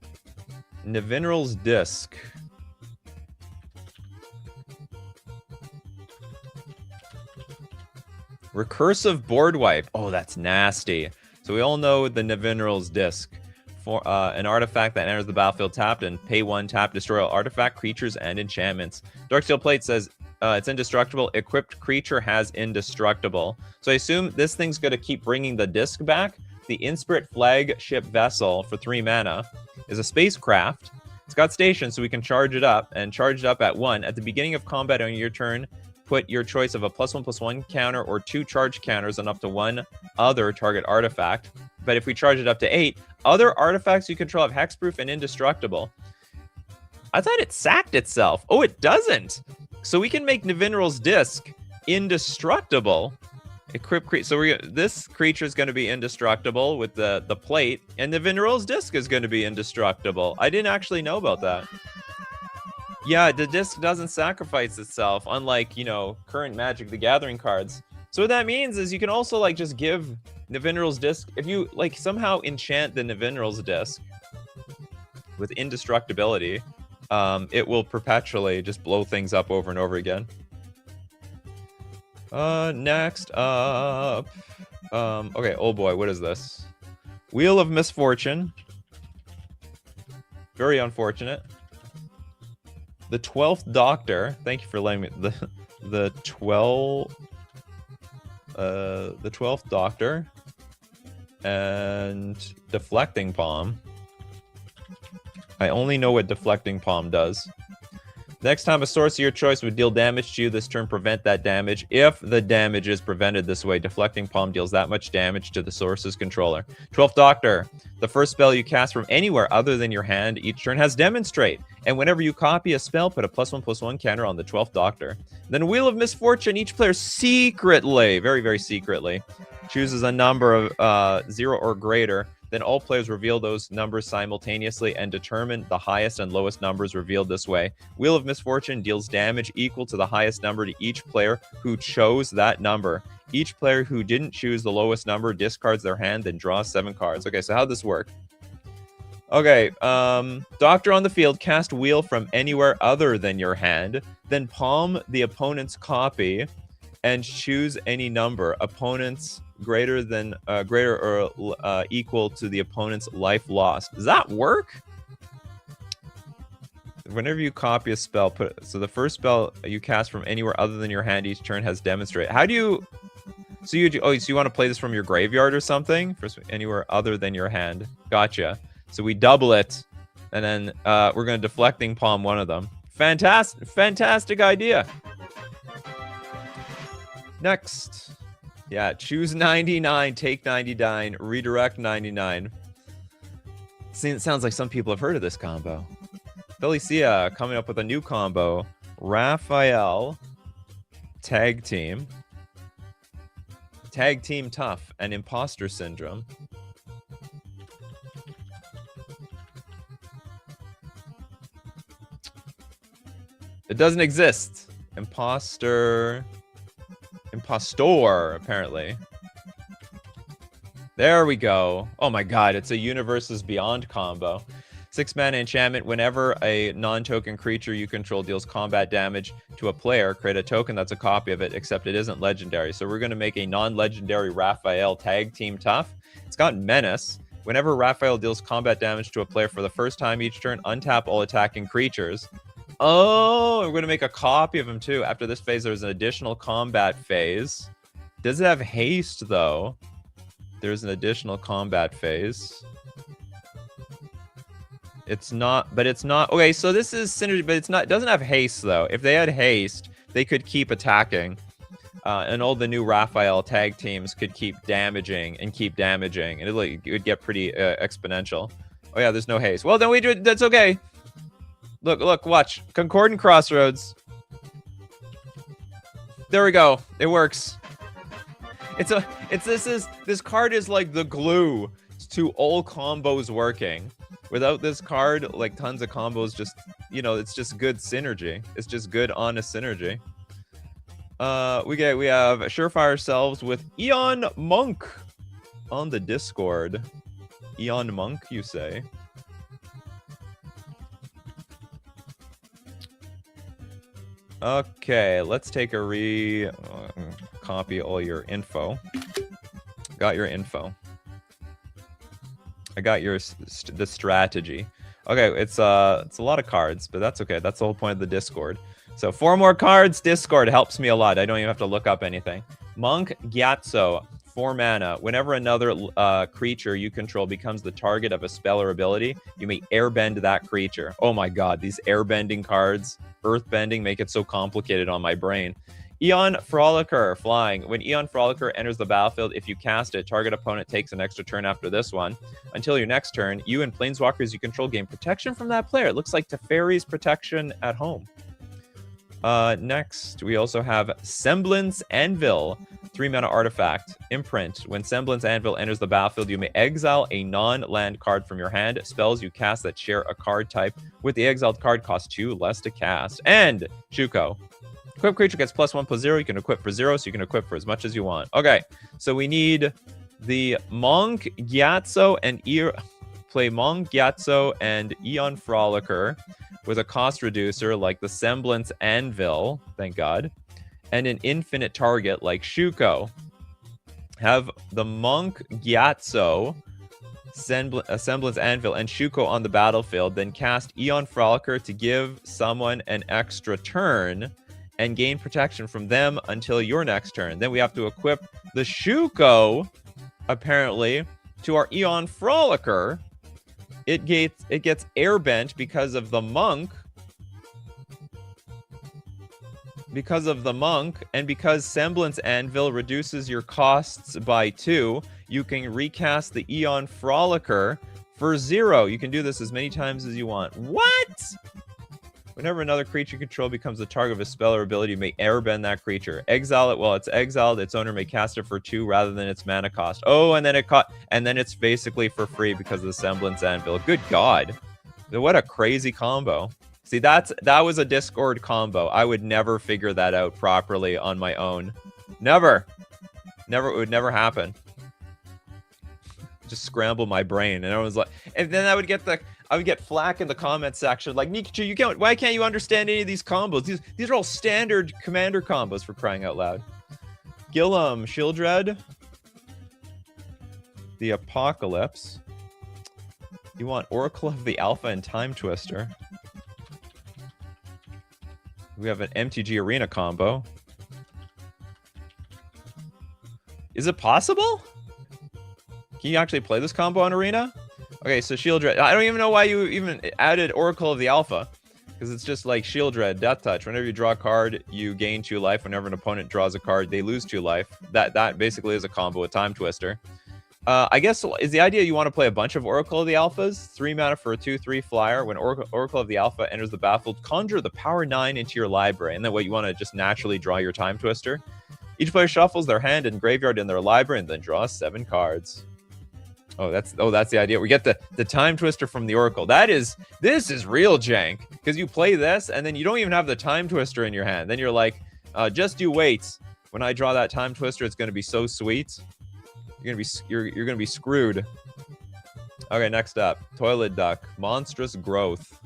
Nivinral's Disc. Recursive Board Wipe. Oh, that's nasty. So we all know the Nivinral's Disc. For an artifact that enters the battlefield tapped and pay 1 tap, destroy all artifact, creatures, and enchantments. Darksteel Plate says it's indestructible. Equipped creature has indestructible. So I assume this thing's going to keep bringing the disc back. The Inspirit Flagship Vessel for 3 mana is a spacecraft. It's got stations, so we can charge it up, and charge it up at 1. At the beginning of combat on your turn, put your choice of a +1/+1 counter or 2 charge counters on up to 1 other target artifact. But if we charge it up to 8, other artifacts you control have hexproof and indestructible. I thought it sacked itself. Oh, it doesn't. So we can make Nivinral's Disc indestructible. So this creature is going to be indestructible with the plate, and Nivinral's Disc is going to be indestructible. I didn't actually know about that. Yeah, the disc doesn't sacrifice itself, unlike, you know, current Magic the Gathering cards. So what that means is you can also, like, just give Nivinral's Disc, if you, like, somehow enchant the Nivinral's Disc with indestructibility, it will perpetually just blow things up over and over again. Next up... okay, oh boy, what is this? Wheel of Misfortune. Very unfortunate. The 12th Doctor. Thank you for letting me... The 12th Doctor. And Deflecting Palm. I only know what Deflecting Palm does. Next time a source of your choice would deal damage to you this turn, prevent that damage. If the damage is prevented this way, Deflecting Palm deals that much damage to the source's controller. 12th Doctor. The first spell you cast from anywhere other than your hand each turn has Demonstrate. And whenever you copy a spell, put a +1/+1 counter on the 12th Doctor. Then Wheel of Misfortune. Each player secretly, very, very secretly, chooses a number of 0 or greater. Then all players reveal those numbers simultaneously and determine the highest and lowest numbers revealed this way. Wheel of Misfortune deals damage equal to the highest number to each player who chose that number. Each player who didn't choose the lowest number discards their hand, then draws 7 cards. Okay, so how'd this work? Okay, Doctor on the field, cast Wheel from anywhere other than your hand, then palm the opponent's copy and choose any number. Opponent's greater or equal to the opponent's life lost. Does that work? Whenever you copy a spell, so the first spell you cast from anywhere other than your hand each turn has Demonstrate. How do you... So you want to play this from your graveyard or something? For anywhere other than your hand. Gotcha. So we double it, and then we're going to Deflecting Palm one of them. Fantastic idea. Next. Yeah, choose 99, take 99, redirect 99. See, it sounds like some people have heard of this combo. Felicia coming up with a new combo. Raphael, Tag Team. Tag Team Tough, and Imposter Syndrome. It doesn't exist. Impostor, apparently. There we go. Oh my god, it's a Universes Beyond combo. 6-mana enchantment. Whenever a non-token creature you control deals combat damage to a player, create a token that's a copy of it, except it isn't legendary. So we're going to make a non-legendary Raphael Tag Team Tough. It's got Menace. Whenever Raphael deals combat damage to a player for the first time each turn, untap all attacking creatures. Oh, we're going to make a copy of him too. After this phase, there's an additional combat phase. Does it have haste, though? There's an additional combat phase. It's not, but it's not. Okay, so this is synergy, but it's not. It doesn't have haste, though. If they had haste, they could keep attacking. And all the new Raphael tag teams could keep damaging, and it would get pretty exponential. Oh, yeah, there's no haste. Well, then we do it. That's okay. Look, watch. Concordant Crossroads. There we go. It works. This card is like the glue to all combos working. Without this card, like tons of combos just, you know, it's just good synergy. It's just good, honest synergy. We have Surefire Selves with Eon Monk on the Discord. Eon Monk, you say? Okay, let's take a copy all your info. Got your info. I got the strategy. Okay, it's a lot of cards, but that's okay. That's the whole point of the Discord. So 4 more cards. Discord helps me a lot. I don't even have to look up anything. Monk Gyatso, 4 mana. Whenever another creature you control becomes the target of a spell or ability, you may airbend that creature. Oh my god, these airbending cards, earthbending, make it so complicated on my brain. Eon Frolicker, flying. When Eon Frolicker enters the battlefield, if you cast it, target opponent takes an extra turn after this one. Until your next turn, you and planeswalkers you control gain protection from that player. It looks like Teferi's protection at home. Next, we also have Semblance Anvil, 3 mana artifact. Imprint. When Semblance Anvil enters the battlefield, you may exile a non-land card from your hand. Spells you cast that share a card type with the exiled card cost 2 less to cast. And Shuko. Equip creature gets +1/+0. You can equip for 0, so you can equip for as much as you want. Okay, so we need the Monk Gyatso and play Monk Gyatso and Eon Frolicker with a cost reducer like the Semblance Anvil, thank God, and an infinite target like Shuko. Have the Monk Gyatso, Semblance Anvil, and Shuko on the battlefield, then cast Eon Frolicker to give someone an extra turn and gain protection from them until your next turn. Then we have to equip the Shuko, apparently, to our Eon Frolicker. It gets airbent because of the monk. And because Semblance Anvil reduces your costs by 2, you can recast the Eon Frolicker for 0. You can do this as many times as you want. What? Whenever another creature you control becomes the target of a spell or ability, you may airbend that creature. Exile it while it's exiled. Its owner may cast it for 2 rather than its mana cost. Oh, and then it's basically for free because of the Semblance Anvil. Good God. What a crazy combo. See, that was a Discord combo. I would never figure that out properly on my own. Never. It would never happen. Just scramble my brain. And I was like, and then I would get flack in the comment section like, Nikachu, why can't you understand any of these combos? These are all standard commander combos, for crying out loud. Gillum, Shieldred, the Apocalypse. You want Oracle of the Alpha and Time Twister. We have an MTG Arena combo. Is it possible? Can you actually play this combo on Arena? Okay, so Shieldred. I don't even know why you even added Oracle of the Alpha. Because it's just like Shieldred, Death Touch. Whenever you draw a card, you gain 2 life. Whenever an opponent draws a card, they lose 2 life. That basically is a combo with Time Twister. I guess, is the idea you want to play a bunch of Oracle of the Alphas? 3 mana for a 2/3 flyer. When Oracle of the Alpha enters the battlefield, conjure the power 9 into your library. And then what you want to just naturally draw your Time Twister. Each player shuffles their hand and graveyard in their library and then draws 7 cards. Oh, that's the idea. We get the Time Twister from the Oracle. This is real jank. Because you play this and then you don't even have the Time Twister in your hand. Then you're like, just you wait. When I draw that Time Twister, it's gonna be so sweet. You're gonna be screwed. Okay, next up. Toilet Duck. Monstrous Growth.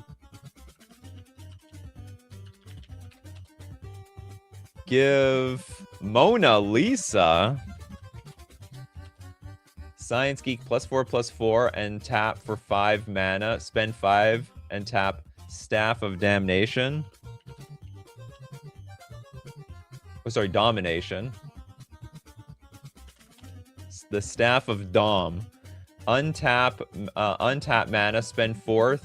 Give Mona Lisa Science Geek +4/+4 and tap for 5 mana. Spend 5 and tap Staff of Damnation. Oh, sorry, Domination. The Staff of Dom. Untap mana. Spend 4th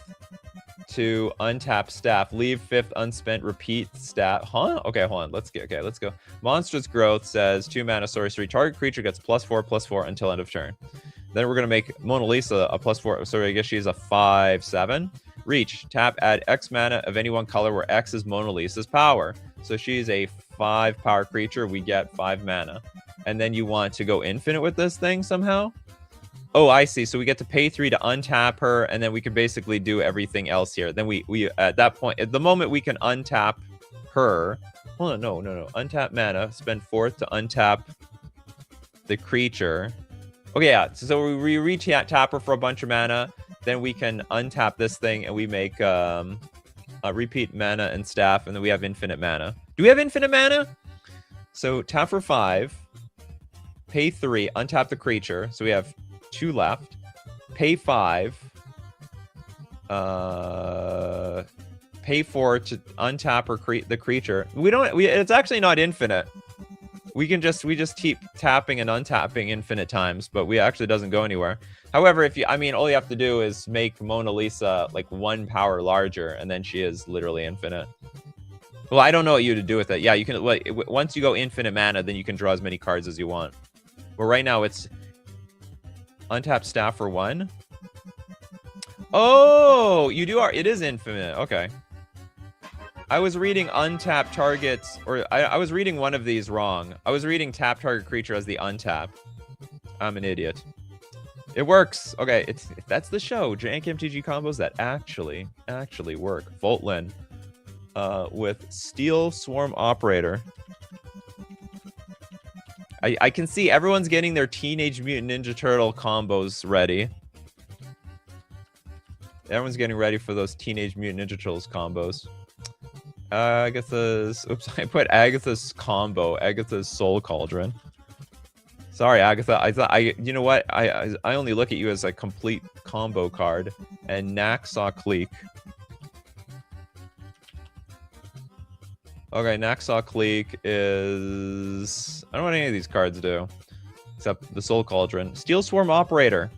to untap Staff. Leave 5th unspent. Repeat Staff. Huh? Okay, hold on. Let's go. Monstrous Growth says 2 mana sorcery. Target creature gets +4/+4 until end of turn. Then we're going to make Mona Lisa a +4. So I guess she's a 5/7. Reach. Tap, add X mana of any one color where X is Mona Lisa's power. So she's a 5 power creature. We get 5 mana. And then you want to go infinite with this thing somehow? Oh, I see. So we get to pay 3 to untap her, and then we can basically do everything else here. Then we at that point, at the moment we can untap her. Hold on, no. Untap mana, spend 4th to untap the creature. Okay, yeah. So we tap her for a bunch of mana, then we can untap this thing, and we make repeat mana and staff, and then we have infinite mana. Do we have infinite mana? So tap for 5, pay 3, untap the creature. So we have 2 left. Pay 5. Pay 4 to untap or create the creature. It's actually not infinite. We just keep tapping and untapping infinite times, but we actually doesn't go anywhere. However, all you have to do is make Mona Lisa like 1 power larger, and then she is literally infinite. Well, I don't know what you to do with it. Yeah, you can. Once you go infinite mana, then you can draw as many cards as you want. But right now it's untap staff for 1. Oh, you do. It is infinite. Okay. I was reading untap targets, or I was reading one of these wrong. I was reading tap target creature as the untap. I'm an idiot. It works. Okay, that's the show. Jank-MTG combos that actually work. Voltlin with Steel Swarm Operator. I can see everyone's getting their Teenage Mutant Ninja Turtle combos ready. Everyone's getting ready for those Teenage Mutant Ninja Turtles combos. Agatha's... Oops, I put Agatha's combo. Agatha's Soul Cauldron. Sorry, Agatha. You know what? I only look at you as a complete combo card. And Naxaw Cleek. Okay, Naxaw Cleek is... I don't know what any of these cards do. Except the Soul Cauldron. Steel Swarm Operator.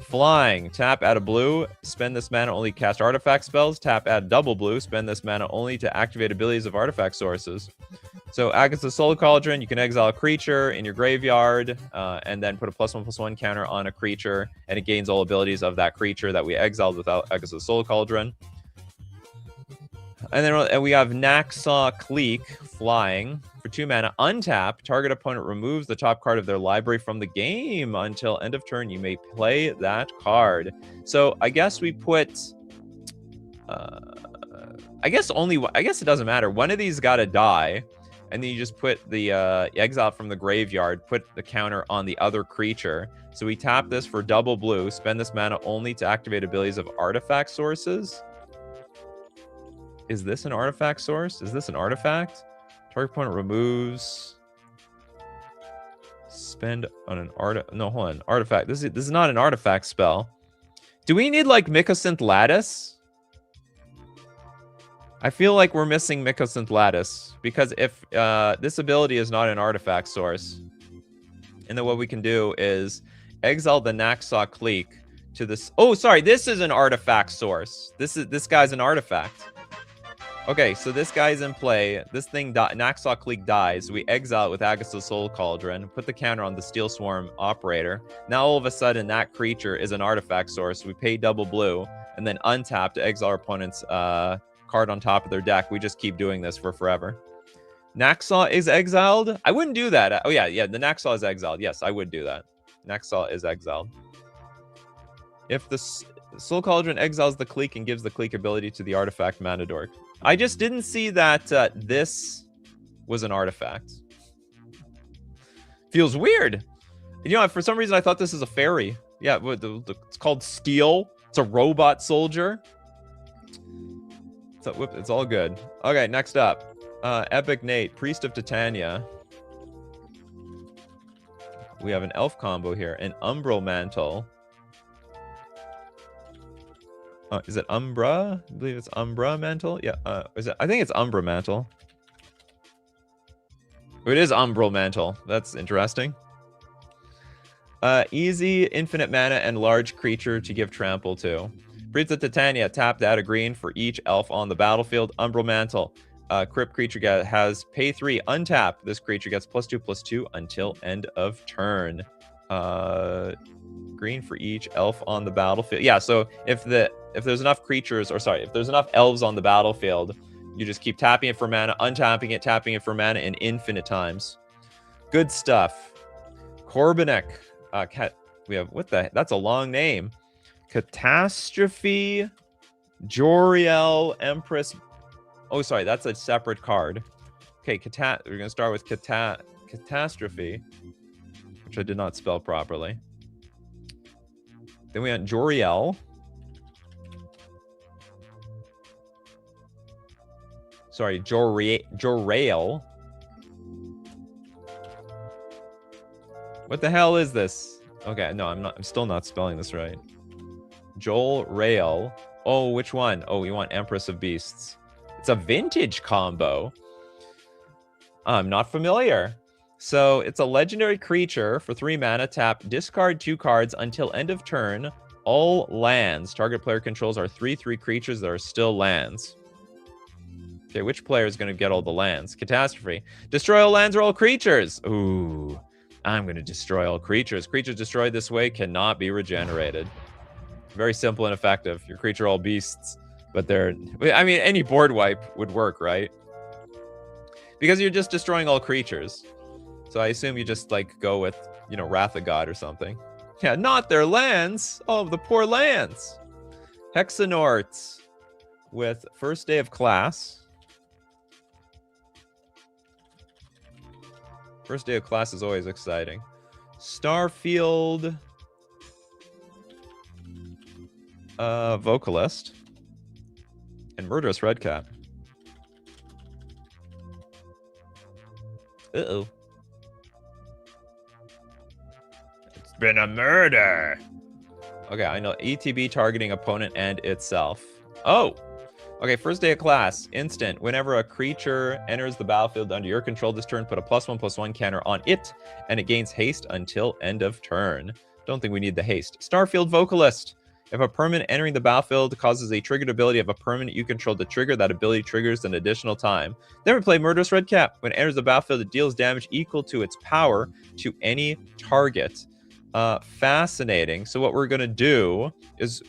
Flying. Tap, add a blue. Spend this mana only to cast artifact spells. Tap, add double blue. Spend this mana only to activate abilities of artifact sources. So Agatha's Soul Cauldron, you can exile a creature in your graveyard, and then put a +1/+1 counter on a creature, and it gains all abilities of that creature that we exiled without Agatha's Soul Cauldron. And then we have Naxaw Cleek, flying. For 2 mana, untap. Target opponent removes the top card of their library from the game. Until end of turn, you may play that card. So I guess we put... I guess it doesn't matter. One of these got to die. And then you just put the exile from the graveyard, put the counter on the other creature. So we tap this for double blue, spend this mana only to activate abilities of artifact sources. Is this an artifact source? Is this an artifact? Target opponent removes. Spend on an no, hold on. Artifact. This is not an artifact spell. Do we need like Mycosynth Lattice? I feel like we're missing Mycosynth Lattice, because if this ability is not an artifact source, and then what we can do is exile the Naxaw Cleek to this. Oh, sorry, this is an artifact source. This guy's an artifact. Okay, so this guy's in play. This thing, Naxaw Cleek dies. We exile it with Agatha's Soul Cauldron, put the counter on the Steel Swarm Operator. Now all of a sudden that creature is an artifact source. We pay double blue, and then untap to exile our opponent's card on top of their deck. We just keep doing this for forever. Naxaw is exiled. I wouldn't do that. Oh yeah, the Naxaw is exiled. Yes, I would do that. Naxaw is exiled. If the Soul Cauldron exiles the Cleek and gives the Cleek ability to the artifact Matador. I just didn't see that this was an artifact. Feels weird. You know, for some reason I thought this is a fairy. Yeah, it's called Steel. It's a robot soldier. So, whoop, it's all good. Okay, next up. Epic Nate, Priest of Titania. We have an elf combo here. An Umbral Mantle. Is it Umbra? I believe it's Umbra Mantle. Yeah. I think it's Umbra Mantle. It is Umbral Mantle. That's interesting. Easy, infinite mana, and large creature to give trample to. Priest of Titania, tap to add a green for each elf on the battlefield. Umbral Mantle. Crypt creature has pay 3, untap. This creature gets +2/+2 until end of turn. Green for each elf on the battlefield. Yeah, so if there's enough creatures, or sorry, if there's enough elves on the battlefield, you just keep tapping it for mana, untapping it, tapping it for mana in infinite times. Good stuff. Corbinek. We have, what the, that's a long name. Catastrophe, Joriel, Empress. Oh, sorry, that's a separate card. Okay, we're gonna start with Catastrophe, which I did not spell properly. Then we got Joriel. Sorry, Jorael. What the hell is this? Okay, no, I'm still not spelling this right. Joel Rail. Oh, which one? Oh, we want Empress of Beasts. It's a vintage combo. I'm not familiar. So it's a legendary creature for 3 mana. Tap, discard 2 cards until end of turn. All lands target player controls are 3/3 creatures that are still lands. Okay, which player is going to get all the lands? Catastrophe. Destroy all lands or all creatures. Ooh, I'm going to destroy all creatures. Creatures destroyed this way cannot be regenerated. Very simple and effective. Your creature all beasts, but they're... I mean, any board wipe would work, right? Because you're just destroying all creatures. So I assume you just, like, go with, you know, Wrath of God or something. Yeah, not their lands. Oh, the poor lands. Hexanorts with First Day of Class. First Day of Class is always exciting. Starfield. Vocalist. And Murderous Redcap. Uh-oh. It's been a murder. Okay, I know. ETB targeting opponent and itself. Oh! Okay, First Day of Class. Instant. Whenever a creature enters the battlefield under your control this turn, put a +1/+1 counter on it, and it gains haste until end of turn. Don't think we need the haste. Starfield Vocalist. If a permanent entering the battlefield causes a triggered ability of a permanent you control to trigger, that ability triggers an additional time. Then we play Murderous Redcap. When it enters the battlefield, it deals damage equal to its power to any target. Fascinating. So what we're going to do is...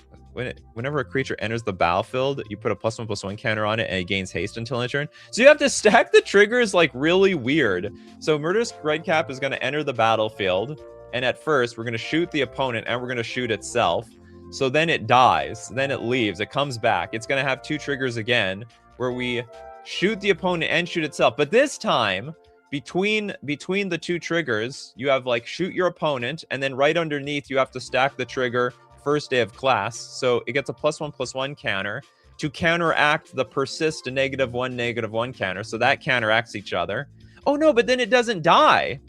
Whenever a creature enters the battlefield, you put a +1/+1 counter on it, and it gains haste until end turn. So you have to stack the triggers like really weird. So Murderous Redcap is going to enter the battlefield, and at first we're going to shoot the opponent, and we're going to shoot itself. So then it dies, then it leaves, it comes back. It's going to have 2 triggers again, where we shoot the opponent and shoot itself. But this time, between the 2 triggers, you have like shoot your opponent, and then right underneath you have to stack the trigger First Day of Class, so it gets a +1/+1 counter to counteract the persist -1/-1 counter, so that counteracts each other. Oh no, but then it doesn't die.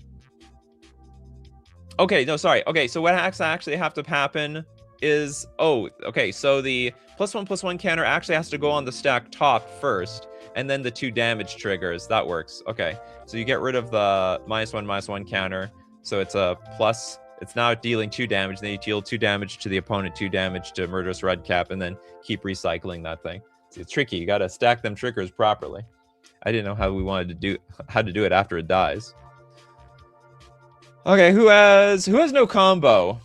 Okay, no, sorry. Okay, so what actually have to happen is, oh, okay, so the +1/+1 counter actually has to go on the stack top first, and then the 2 damage triggers. That works. Okay, so you get rid of the -1/-1 counter, so it's a plus. It's now dealing 2 damage. Then you deal 2 damage to the opponent, 2 damage to Murderous Redcap, and then keep recycling that thing. See, it's tricky. You got to stack them triggers properly. I didn't know how to do it after it dies. Okay, who has no combo?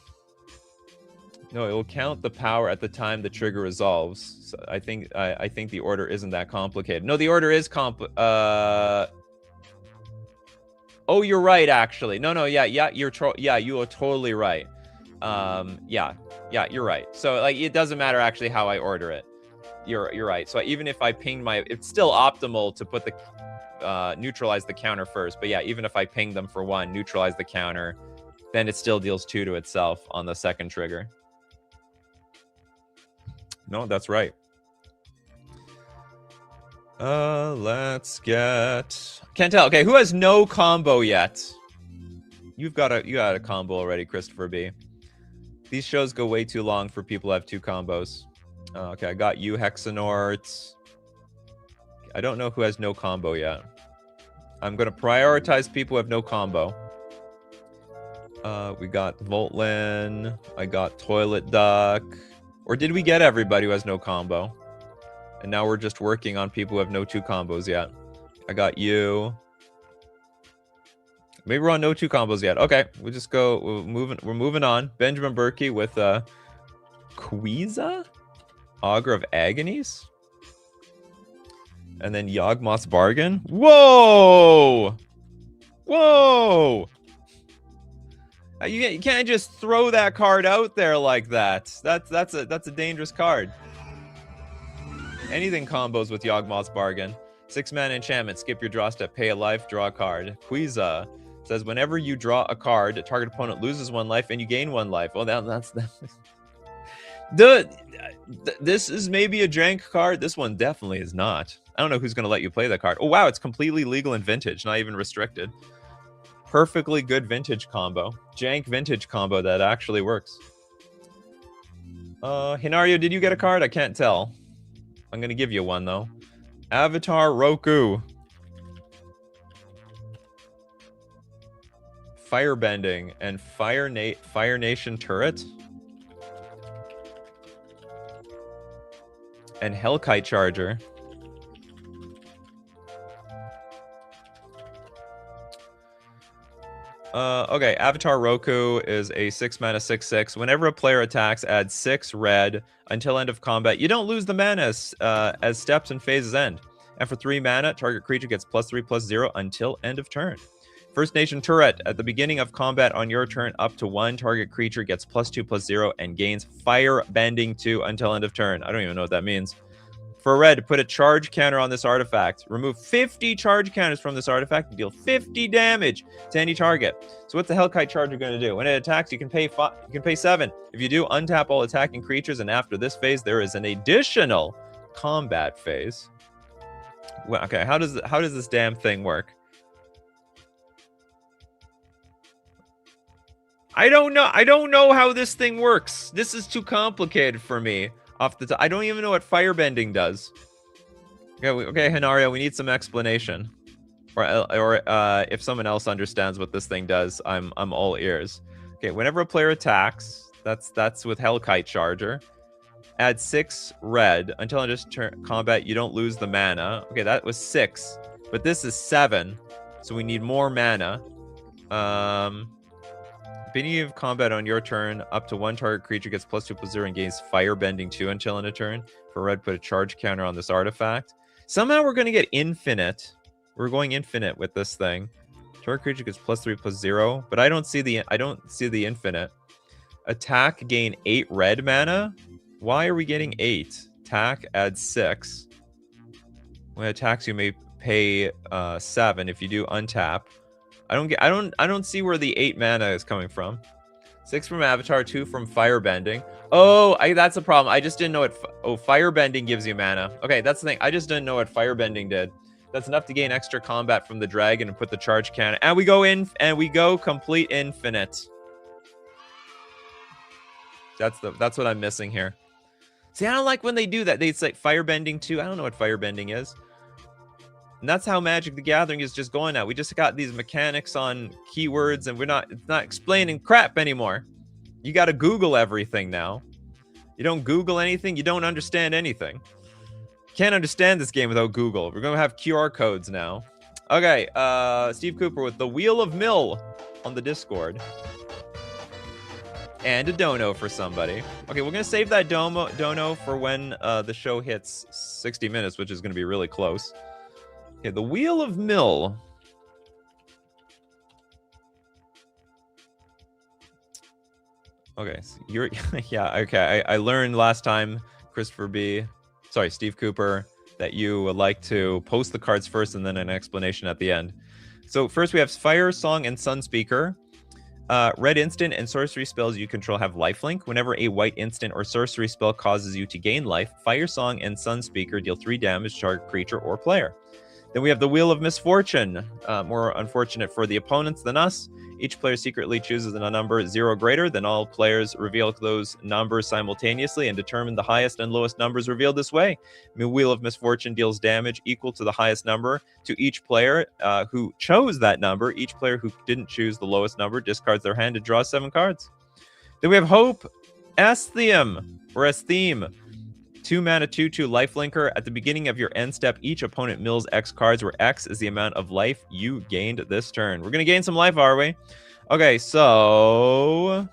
No, it will count the power at the time the trigger resolves. So I think the order isn't that complicated. No, the order is Oh, you're right, actually. No, yeah, you are totally right. Yeah, you're right. So, like, it doesn't matter actually how I order it. You're right. So even if I pinged it's still optimal to put the neutralize the counter first. But yeah, even if I ping them for 1, neutralize the counter, then it still deals 2 to itself on the second trigger. No, that's right. Let's get... Can't tell. Okay, who has no combo yet? You got a combo already, Christopher B. These shows go way too long for people who have 2 combos. Okay, I got you, Hexanort. I don't know who has no combo yet. I'm going to prioritize people who have no combo. We got Voltlin. I got Toilet Duck. Or did we get everybody who has no combo? And now we're just working on people who have no 2 combos yet. I got you. Maybe we're on no 2 combos yet. Okay, we'll just go. We're moving on. Benjamin Berkey with Quiza? Augur of Agonies? And then Yawgmoth's Bargain? Whoa! Whoa! You can't just throw that card out there like that. That's a dangerous card. Anything combos with Yawgmoth's Bargain. 6-mana enchantment. Skip your draw step. Pay a life. Draw a card. Quiza says whenever you draw a card, a target opponent loses 1 life and you gain 1 life. Oh, that's this is maybe a jank card. This one definitely is not. I don't know who's going to let you play that card. Oh, wow. It's completely legal in Vintage. Not even restricted. Perfectly good Vintage combo. Jank Vintage combo that actually works. Hinario, did you get a card? I can't tell. I'm going to give you one, though. Avatar Roku. Firebending and Fire Nation Turret. And Hellkite Charger. Okay, Avatar Roku is a 6-mana 6/6. Whenever a player attacks, add 6 red until end of combat. You don't lose the mana as steps and phases end. And for 3 mana, target creature gets +3/+0 until end of turn. First Nation Turret. At the beginning of combat on your turn, up to 1 target creature gets +2/+0 and gains Fire Bending 2 until end of turn. I don't even know what that means. For red, put a charge counter on this artifact. Remove 50 charge counters from this artifact and deal 50 damage to any target. So what's the Hellkite Charger going to do? When it attacks, you can pay 7. If you do, untap all attacking creatures, and after this phase, there is an additional combat phase. Well, okay, how does this damn thing work? I don't know how this thing works. This is too complicated for me. Off the top, I don't even know what firebending does. Okay, Hinario, we need some explanation, or if someone else understands what this thing does, I'm all ears. Okay, whenever a player attacks, that's with Hellkite Charger. Add 6 red until end of combat. You don't lose the mana. Okay, that was 6, but this is 7, so we need more mana. Beginning of combat on your turn, up to 1 target creature gets +2/+0 and gains Firebending 2 until end of turn. For red, put a charge counter on this artifact. Somehow we're going to get infinite. We're going infinite with this thing. Target creature gets +3/+0, but I don't see the infinite. Attack, gain 8 red mana. Why are we getting 8? Attack, add 6. When it attacks, you may pay 7. If you do, untap. I don't see where the 8 mana is coming from. 6 from Avatar, 2 from Firebending. Oh, that's a problem. I just didn't know what... Firebending gives you mana. Okay, that's the thing. I just didn't know what Firebending did. That's enough to gain extra combat from the dragon and put the charge counter. And we go in, and we go complete infinite. That's what I'm missing here. See, I don't like when they do that. They say Firebending 2. I don't know what Firebending is. And that's how Magic the Gathering is just going now. We just got these mechanics on keywords, and it's not explaining crap anymore. You got to Google everything now. You don't Google anything, you don't understand anything. Can't understand this game without Google. We're going to have QR codes now. Okay, Steve Cooper with the Wheel of Mill on the Discord. And a dono for somebody. Okay, we're going to save that dono for when the show hits 60 minutes, which is going to be really close. Okay, the Wheel of Mill. Okay, so yeah, okay. I learned last time, Steve Cooper, that you would like to post the cards first and then an explanation at the end. So first we have Fire Song and Sunspeaker. Red instant and sorcery spells you control have lifelink. Whenever a white instant or sorcery spell causes you to gain life, Fire Song and Sunspeaker deal 3 damage to target creature or player. Then we have the Wheel of Misfortune. More unfortunate for the opponents than us. Each player secretly chooses a number 0 or greater. Then all players reveal those numbers simultaneously and determine the highest and lowest numbers revealed this way. The Wheel of Misfortune deals damage equal to the highest number to each player who chose that number. Each player who didn't choose the lowest number discards their hand to draw 7 cards. Then we have Hope Estheme, or Estheme. 2 mana, 2/2 lifelinker. At the beginning of your end step, each opponent mills X cards, where X is the amount of life you gained this turn. We're going to gain some life, are we? Okay, so...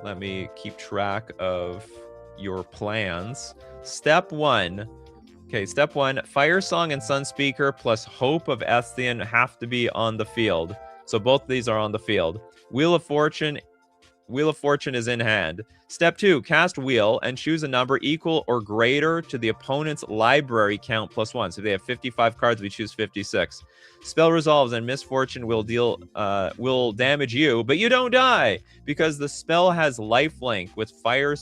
let me keep track of your plans. Step 1. Okay, step 1. Fire Song and Sunspeaker plus Hope of Esthene have to be on the field. So both of these are on the field. Wheel of Fortune is in hand. Step 2, cast Wheel and choose a number equal or greater to the opponent's library count plus 1. So if they have 55 cards, we choose 56. Spell resolves and Misfortune will damage you, but you don't die because the spell has lifelink with fire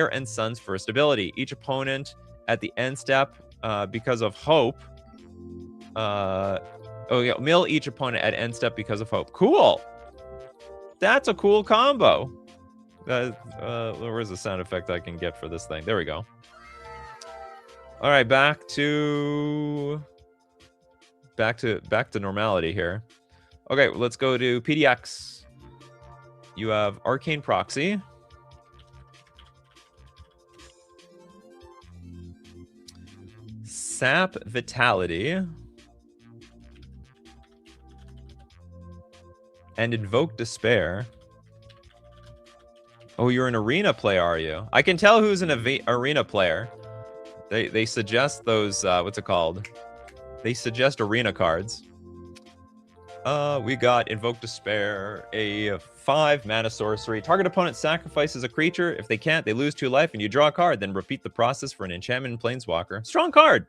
and Sun's first ability. Each opponent at the end step, because of hope, mill each opponent at end step because of hope. Cool. That's a cool combo. Where's the sound effect I can get for this thing? There we go. All right, back to normality here. Okay, let's go to PDX. You have Arcane Proxy. Sap Vitality. And Invoke Despair. Oh, you're an arena player, are you? I can tell who's an arena player. They suggest those, what's it called? They suggest arena cards. We got Invoke Despair, a 5 mana sorcery. Target opponent sacrifices a creature. If they can't, they lose 2 life, and you draw a card. Then repeat the process for an enchantment Planeswalker. Strong card.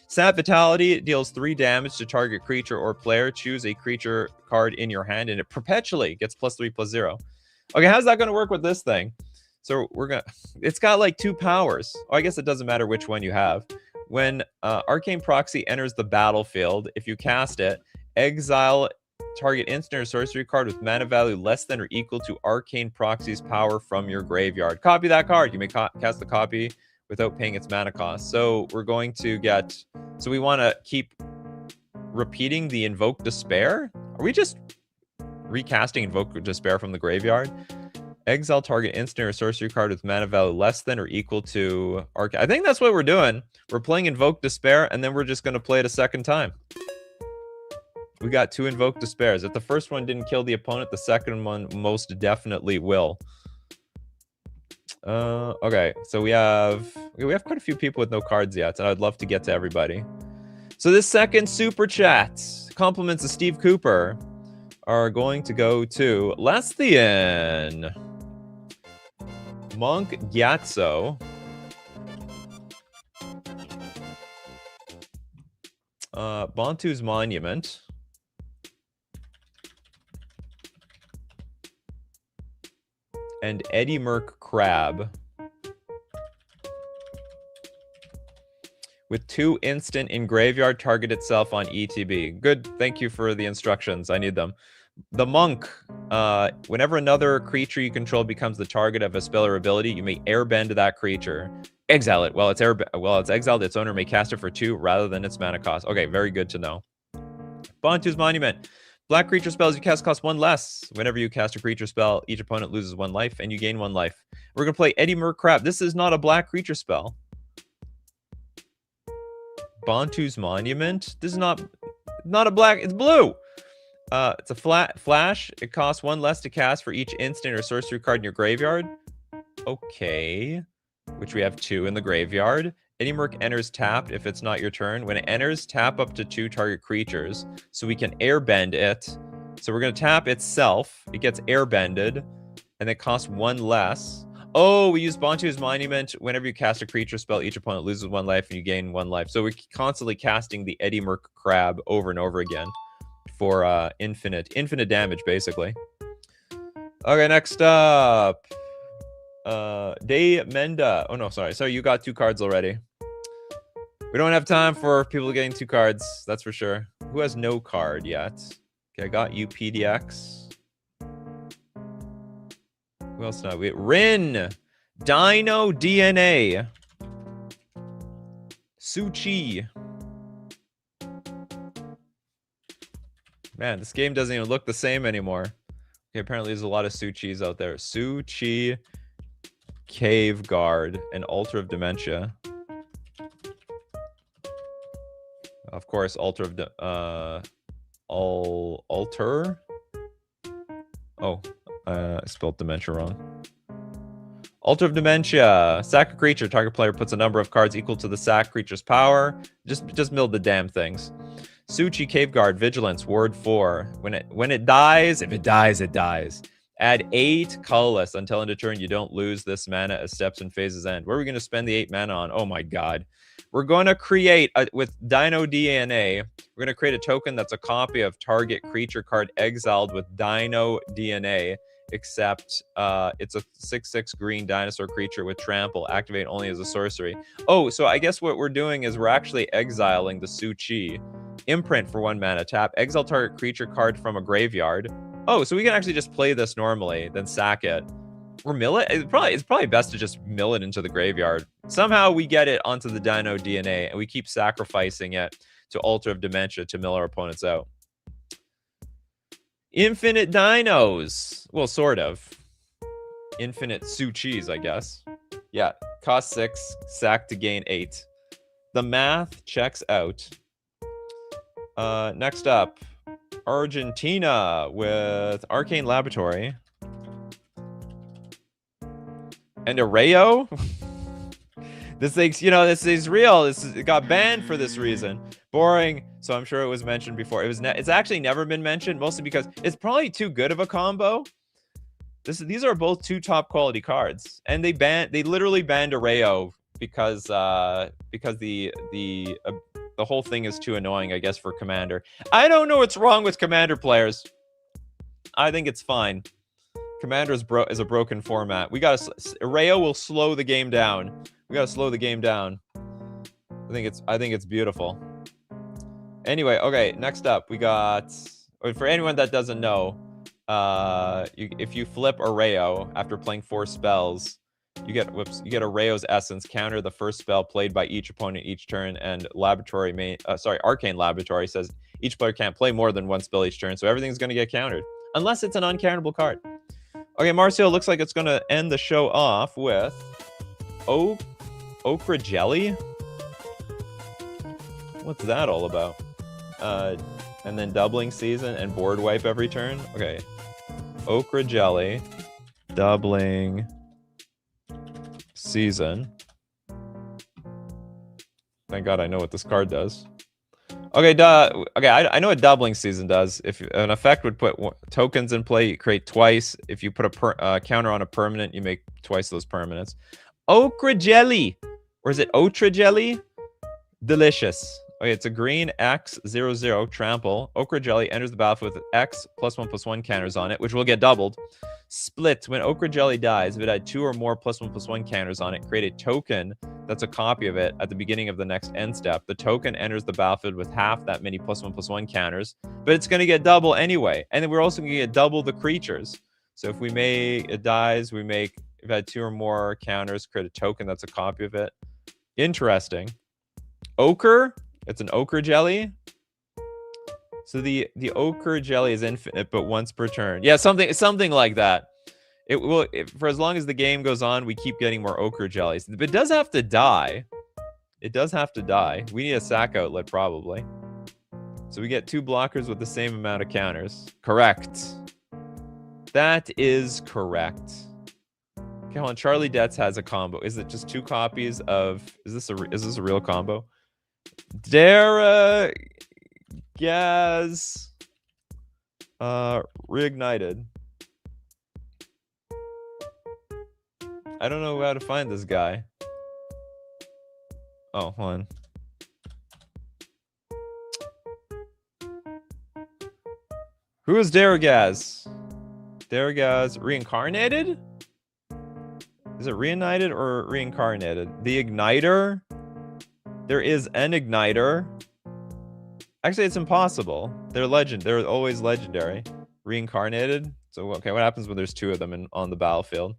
Sap Vitality deals 3 damage to target creature or player. Choose a creature card in your hand, and it perpetually gets +3/+0. Okay, how's that going to work with this thing? So it's got like 2 powers. Oh, I guess it doesn't matter which one you have. When Arcane Proxy enters the battlefield, if you cast it, exile target instant or sorcery card with mana value less than or equal to Arcane Proxy's power from your graveyard. Copy that card. You may cast the copy without paying its mana cost. So we're going to get... So we want to keep repeating the Invoke Despair? Are we just recasting Invoke Despair from the graveyard? Exile target instant or sorcery card with mana value less than or equal to I think that's what we're doing. We're playing Invoke Despair, and then we're just going to play it a second time. We got 2 Invoke Despairs. If the first one didn't kill the opponent, the second one most definitely will. Okay, so we have quite a few people with no cards yet, and I'd love to get to everybody. So this second super chat, compliments of Steve Cooper, are going to go to Lesthian, Monk Gyatso, Bantu's Monument, and Eddie Merc Crab, with 2 instant in graveyard, target itself on ETB. Good, thank you for the instructions. I need them. The Monk, whenever another creature you control becomes the target of a spell or ability, you may airbend that creature. Exile it. While it's exiled, its owner may cast it for 2 rather than its mana cost. Okay, very good to know. Bantu's Monument. Black creature spells you cast cost 1 less. Whenever you cast a creature spell, each opponent loses 1 life, and you gain 1 life. We're going to play Eddie Merc Crab. This is not a black creature spell. Bantu's Monument. This is not a black. It's blue. It's a flat flash. It costs 1 less to cast for each instant or sorcery card in your graveyard. Okay. Which we have 2 in the graveyard. Eddie Merc enters tapped if it's not your turn. When it enters, tap up to 2 target creatures. So we can airbend it. So we're going to tap itself. It gets airbended. And it costs 1 less. Oh, we use Bantu's Monument. Whenever you cast a creature spell, each opponent loses 1 life and you gain 1 life. So we're constantly casting the Eddie Merc Crab over and over again for infinite damage, basically. Okay, next up. Day Menda. Oh, no, sorry. So you got 2 cards already. We don't have time for people getting 2 cards. That's for sure. Who has no card yet? Okay, I got you, PDX. Who else now? Rin. Dino DNA. Suchi. Man, this game doesn't even look the same anymore. Okay, apparently there's a lot of Suchis out there. Suchi, Cave Guard, and Altar of Dementia. Of course, Altar of Altar. Oh, I spelled Dementia wrong. Altar of Dementia. Sack a creature. Target player puts a number of cards equal to the sack creature's power. Just mill the damn things. Suchi, Cave Guard, Vigilance, Ward 4. When it dies, if it dies, it dies. Add 8 colorless until end of turn. You don't lose this mana as steps and phases end. What are we going to spend the 8 mana on? Oh my god. We're going to create, with Dino DNA, we're going to create a token that's a copy of target creature card exiled with Dino DNA, except it's a 6/6 green dinosaur creature with trample, activate only as a sorcery. Oh, so I guess what we're doing is we're actually exiling the Suchi. Imprint for 1 mana, tap, exile target creature card from a graveyard. Oh, so we can actually just play this normally, then sack it. Or mill it? It's probably best to just mill it into the graveyard. Somehow we get it onto the Dino DNA, and we keep sacrificing it to Altar of Dementia to mill our opponents out. Infinite dinos. Well, sort of. Infinite Suchis, I guess. Yeah, cost 6, sack to gain 8. The math checks out. Next up, Argentina with Arcane Laboratory. And Arrayo? This thing's, this is real. It got banned for this reason. Boring. So I'm sure it was mentioned before. It's actually never been mentioned, mostly because it's probably too good of a combo. These are both 2 top quality cards, and they literally banned Arrayo because the whole thing is too annoying, I guess, for Commander. I don't know what's wrong with Commander players. I think it's fine. Commander is a broken format. Arrayo will slow the game down. We gotta slow the game down. I think it's beautiful. Anyway, okay, next up we got, for anyone that doesn't know, if you flip Arrayo after playing 4 spells, you get Arrayo's Essence, counter the first spell played by each opponent each turn, and Arcane Laboratory says each player can't play more than 1 spell each turn, so everything's gonna get countered. Unless it's an uncountable card. Okay, Marcio, looks like it's gonna end the show off with Okra Jelly? What's that all about? And then doubling season and board wipe every turn? Okay. Okra Jelly, doubling season. Thank God I know what this card does. Okay, I know what doubling season does. If an effect would put tokens in play, you create twice. If you put a counter on a permanent, you make twice those permanents. Okra Jelly! Or is it Otra Jelly? Delicious. Okay, it's a green X00 trample. Okra Jelly enters the battlefield with X +1/+1 counters on it, which will get doubled. Split. When Okra Jelly dies, if it had 2 or more +1/+1 counters on it, create a token that's a copy of it at the beginning of the next end step. The token enters the battlefield with half that many +1/+1 counters, but it's going to get double anyway. And then we're also going to get double the creatures. So if it dies, if it had 2 or more counters, create a token that's a copy of it. Interesting. Ochre. It's an Okra Jelly. So the Okra Jelly is infinite, but once per turn. Yeah, something like that. For as long as the game goes on, we keep getting more Okra Jellies. But it does have to die. It does have to die. We need a sack outlet, probably. So we get 2 blockers with the same amount of counters. Correct. That is correct. Okay, hold on. Charlie Detz has a combo. Is it just 2 copies of... Is this a real combo? Dara Gaz reignited. I don't know how to find this guy. Oh, hold on. Who is Daragaz? Daragaz reincarnated? Is it reunited or reincarnated? The Igniter? There is an Igniter. Actually, it's impossible. They're always legendary. Reincarnated. So, okay, what happens when there's 2 of them on the battlefield?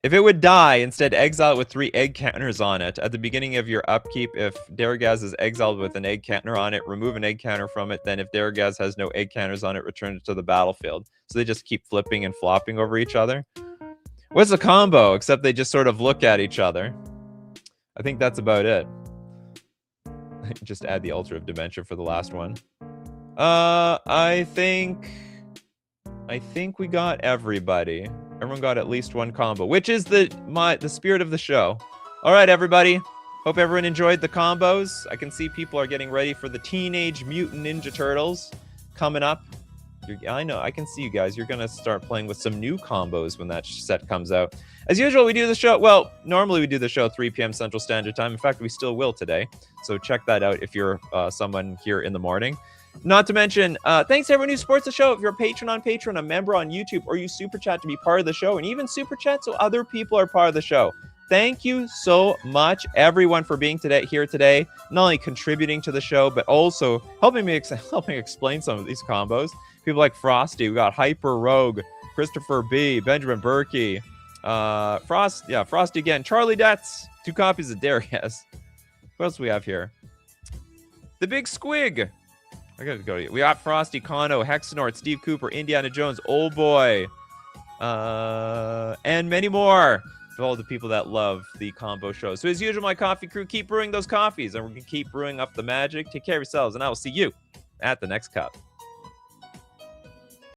If it would die, instead exile it with 3 egg counters on it. At the beginning of your upkeep, if Daragaz is exiled with an egg counter on it, remove an egg counter from it. Then if Daragaz has no egg counters on it, return it to the battlefield. So they just keep flipping and flopping over each other. What's the combo? Except they just sort of look at each other. I think that's about it. Just add the Altar of Dementia for the last one. I think we got everybody. Everyone got at least 1 combo, which is the spirit of the show. All right, everybody. Hope everyone enjoyed the combos. I can see people are getting ready for the Teenage Mutant Ninja Turtles coming up. I know, I can see you guys. You're going to start playing with some new combos when that set comes out. As usual, we do the show. Well, normally we do the show 3 p.m. Central Standard Time. In fact, we still will today. So check that out if you're someone here in the morning. Not to mention, thanks to everyone who supports the show. If you're a patron on Patreon, a member on YouTube, or you super chat to be part of the show, and even super chat so other people are part of the show. Thank you so much, everyone, for being here today. Not only contributing to the show, but also helping me explain some of these combos. People like Frosty, we got Hyper Rogue, Christopher B, Benjamin Berkey, Frosty again, Charlie Detz, 2 copies of Darius. What else do we have here? The Big Squig. I gotta go to you. We got Frosty, Kano, Hexenort, Steve Cooper, Indiana Jones, Old Boy, and many more. For all the people that love the combo show. So as usual, my coffee crew, keep brewing those coffees, and we're gonna keep brewing up the magic. Take care of yourselves, and I will see you at the next cup.